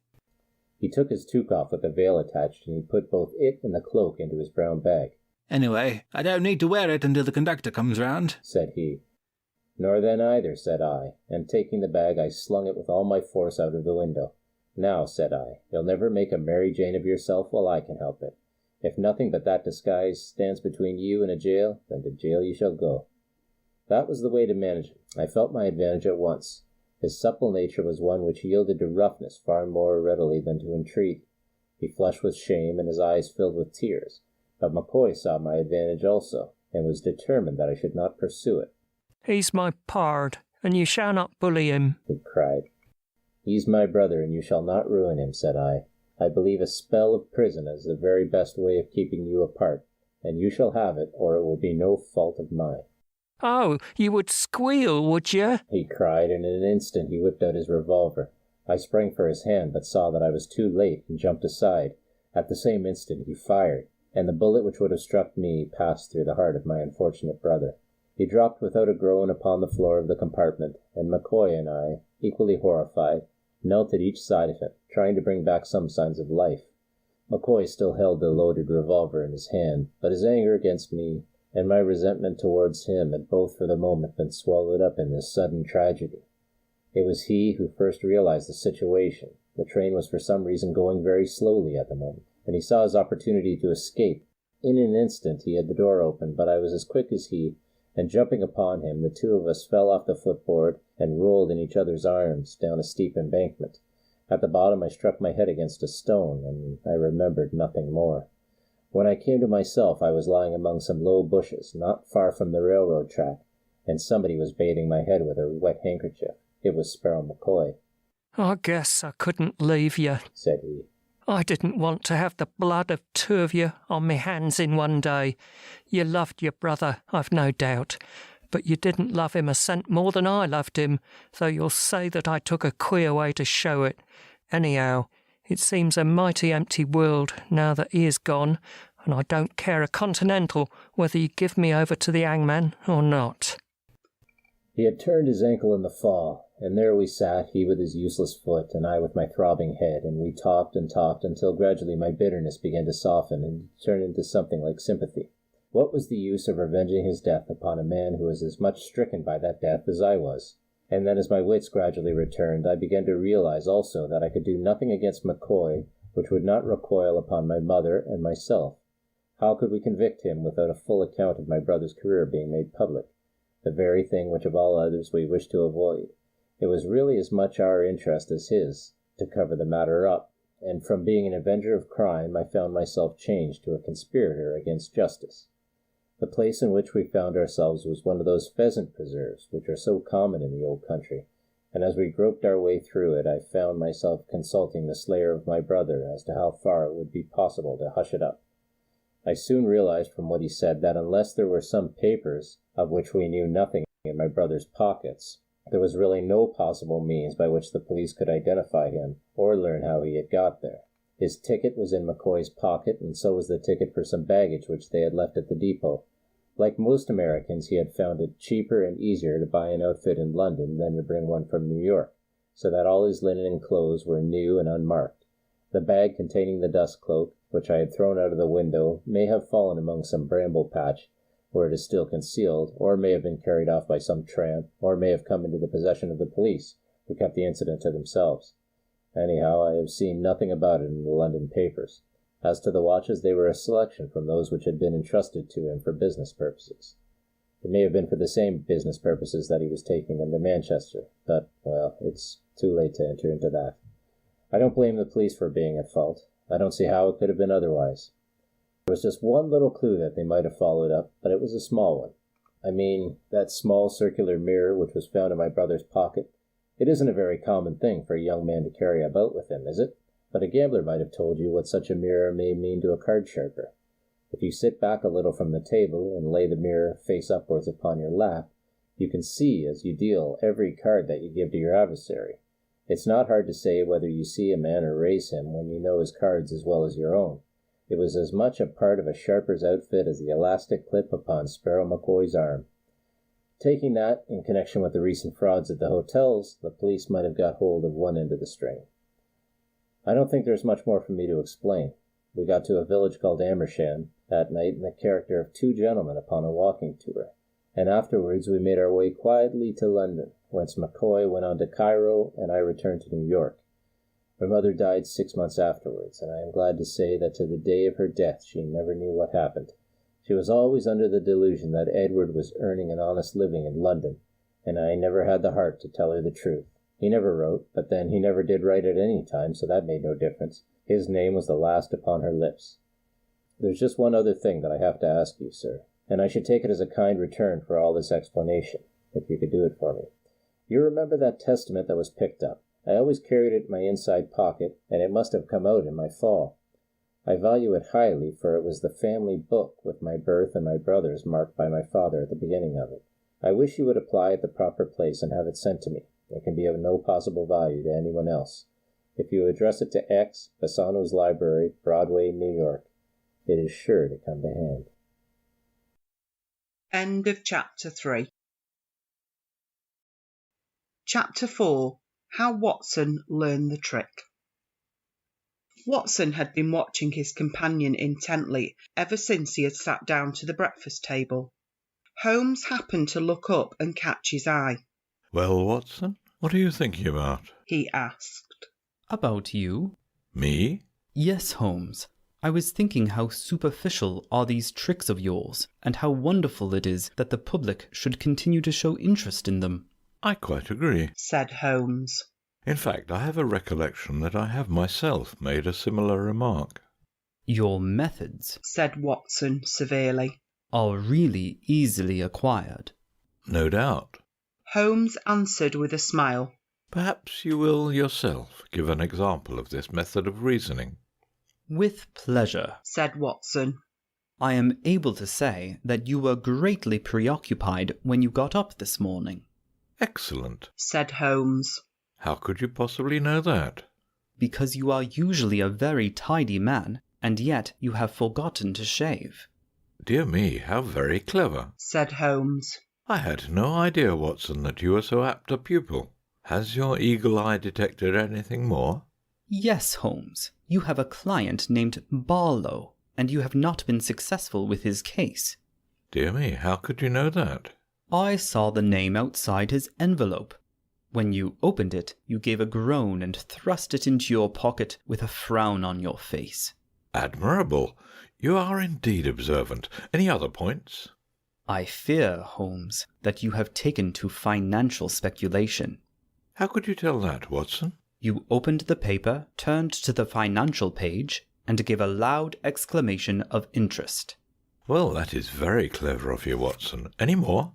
He took his toque off with the veil attached, and he put both it and the cloak into his brown bag. "Anyway, I don't need to wear it until the conductor comes round," said he. "Nor then either," said I, and taking the bag I slung it with all my force out of the window. "Now," said I, "you'll never make a Mary Jane of yourself while I can help it. If nothing but that disguise stands between you and a jail, then to jail you shall go." That was the way to manage him. I felt my advantage at once. His supple nature was one which yielded to roughness far more readily than to entreaty. He flushed with shame, and his eyes filled with tears. But McCoy saw my advantage also, and was determined that I should not pursue it. "He's my pard, and you shall not bully him," he cried. "He's my brother, and you shall not ruin him," said I. "I believe a spell of prison is the very best way of keeping you apart, and you shall have it, or it will be no fault of mine." "Oh, you would squeal, would you?" he cried, and in an instant he whipped out his revolver. I sprang for his hand, but saw that I was too late, and jumped aside. At the same instant he fired, and the bullet which would have struck me passed through the heart of my unfortunate brother. He dropped without a groan upon the floor of the compartment, and McCoy and I, equally horrified, knelt at each side of him, trying to bring back some signs of life. McCoy still held the loaded revolver in his hand, but his anger against me and my resentment towards him had both for the moment been swallowed up in this sudden tragedy. It was he who first realized the situation. The train was for some reason going very slowly at the moment, and he saw his opportunity to escape. In an instant he had the door open, but I was as quick as he, and jumping upon him, the two of us fell off the footboard and rolled in each other's arms down a steep embankment. At the bottom I struck my head against a stone, and I remembered nothing more. When I came to myself I was lying among some low bushes, not far from the railroad track, and somebody was bathing my head with a wet handkerchief. It was Sparrow McCoy. "I guess I couldn't leave you," said he. "I didn't want to have the blood of two of you on me hands in one day. You loved your brother, I've no doubt, but you didn't love him a cent more than I loved him, though you'll say that I took a queer way to show it. Anyhow, it seems a mighty empty world now that he is gone, and I don't care a continental whether you give me over to the hangman or not." He had turned his ankle in the fall, and there we sat, he with his useless foot, and I with my throbbing head, and we talked and talked until gradually my bitterness began to soften and turn into something like sympathy. What was the use of revenging his death upon a man who was as much stricken by that death as I was? And then as my wits gradually returned, I began to realize also that I could do nothing against McCoy which would not recoil upon my mother and myself. How could we convict him without a full account of my brother's career being made public? The very thing which of all others we wished to avoid. It was really as much our interest as his to cover the matter up, and from being an avenger of crime I found myself changed to a conspirator against justice. The place in which we found ourselves was one of those pheasant preserves which are so common in the old country, and as we groped our way through it I found myself consulting the slayer of my brother as to how far it would be possible to hush it up. I soon realized from what he said that unless there were some papers, of which we knew nothing, in my brother's pockets, there was really no possible means by which the police could identify him or learn how he had got there. His ticket was in McCoy's pocket, and so was the ticket for some baggage which they had left at the depot. Like most Americans, he had found it cheaper and easier to buy an outfit in London than to bring one from New York, so that all his linen and clothes were new and unmarked. The bag containing the dust cloak, which I had thrown out of the window, may have fallen among some bramble patch, where it is still concealed, or may have been carried off by some tramp, or may have come into the possession of the police, who kept the incident to themselves. Anyhow, I have seen nothing about it in the London papers. As to the watches, they were a selection from those which had been entrusted to him for business purposes. It may have been for the same business purposes that he was taking them to Manchester, but, well, it's too late to enter into that. I don't blame the police for being at fault. I don't see how it could have been otherwise. There was just one little clue that they might have followed up, but it was a small one. I mean, that small circular mirror which was found in my brother's pocket. It isn't a very common thing for a young man to carry about with him, is it? But a gambler might have told you what such a mirror may mean to a card sharper. If you sit back a little from the table and lay the mirror face upwards upon your lap, you can see as you deal every card that you give to your adversary. It's not hard to say whether you see a man or raise him when you know his cards as well as your own. It was as much a part of a sharper's outfit as the elastic clip upon Sparrow McCoy's arm. Taking that, in connection with the recent frauds at the hotels, the police might have got hold of one end of the string. I don't think there's much more for me to explain. We got to a village called Amersham that night in the character of two gentlemen upon a walking tour, and afterwards we made our way quietly to London, whence McCoy went on to Cairo and I returned to New York. My mother died 6 months afterwards, and I am glad to say that to the day of her death she never knew what happened. She was always under the delusion that Edward was earning an honest living in London, and I never had the heart to tell her the truth. He never wrote, but then he never did write at any time, so that made no difference. His name was the last upon her lips. There's just one other thing that I have to ask you, sir, and I should take it as a kind return for all this explanation, if you could do it for me. You remember that testament that was picked up? I always carried it in my inside pocket, and it must have come out in my fall. I value it highly, for it was the family book, with my birth and my brother's marked by my father at the beginning of it. I wish you would apply at the proper place and have it sent to me. It can be of no possible value to anyone else. If you address it to X, Bassano's Library, Broadway, New York, it is sure to come to hand. End of Chapter 3. Chapter 4. How Watson Learned the Trick. Watson had been watching his companion intently ever since he had sat down to the breakfast table. Holmes happened to look up and catch his eye. "Well, Watson, what are you thinking about?" he asked. About you? Me? Yes, Holmes. I was thinking how superficial are these tricks of yours, and how wonderful it is that the public should continue to show interest in them. I quite agree, said Holmes. In fact, I have a recollection that I have myself made a similar remark. Your methods, said Watson severely, are really easily acquired. No doubt. Holmes answered with a smile. Perhaps you will yourself give an example of this method of reasoning. With pleasure, said Watson. I am able to say that you were greatly preoccupied when you got up this morning. Excellent, said Holmes. How could you possibly know that? Because you are usually a very tidy man, and yet you have forgotten to shave. Dear me, how very clever, said Holmes. I had no idea, Watson, that you were so apt a pupil. Has your eagle eye detected anything more? Yes, Holmes. You have a client named Barlow, and you have not been successful with his case. Dear me, how could you know that? I saw the name outside his envelope. When you opened it, you gave a groan and thrust it into your pocket with a frown on your face. Admirable. You are indeed observant. Any other points? I fear, Holmes, that you have taken to financial speculation. How could you tell that, Watson? You opened the paper, turned to the financial page, and gave a loud exclamation of interest. Well, that is very clever of you, Watson. Any more?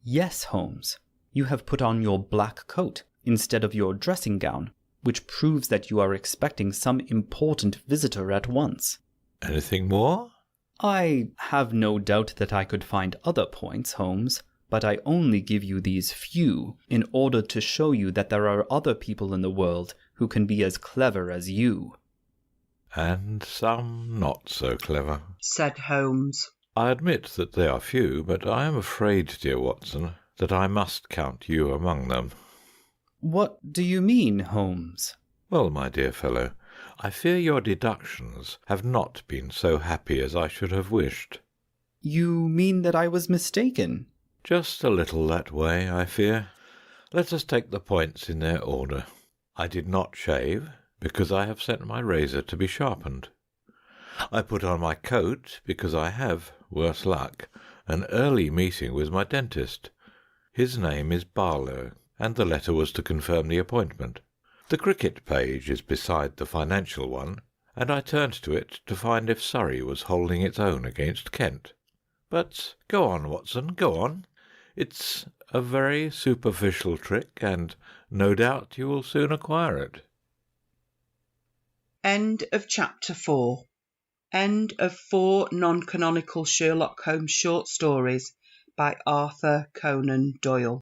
Yes, Holmes. You have put on your black coat instead of your dressing gown, which proves that you are expecting some important visitor at once. Anything more? I have no doubt that I could find other points, Holmes, but I only give you these few in order to show you that there are other people in the world who can be as clever as you. And some not so clever, said Holmes. I admit that they are few, but I am afraid, dear Watson, that I must count you among them. What do you mean, Holmes? Well, my dear fellow, I fear your deductions have not been so happy as I should have wished. You mean that I was mistaken? Just a little that way, I fear. Let us take the points in their order. I did not shave, because I have sent my razor to be sharpened. I put on my coat, because I have, worse luck, an early meeting with my dentist. His name is Barlow, and the letter was to confirm the appointment. The cricket page is beside the financial one, and I turned to it to find if Surrey was holding its own against Kent. But go on, Watson, go on. It's a very superficial trick, and no doubt you will soon acquire it. End of chapter 4. End of 4 non-canonical Sherlock Holmes short stories by Arthur Conan Doyle.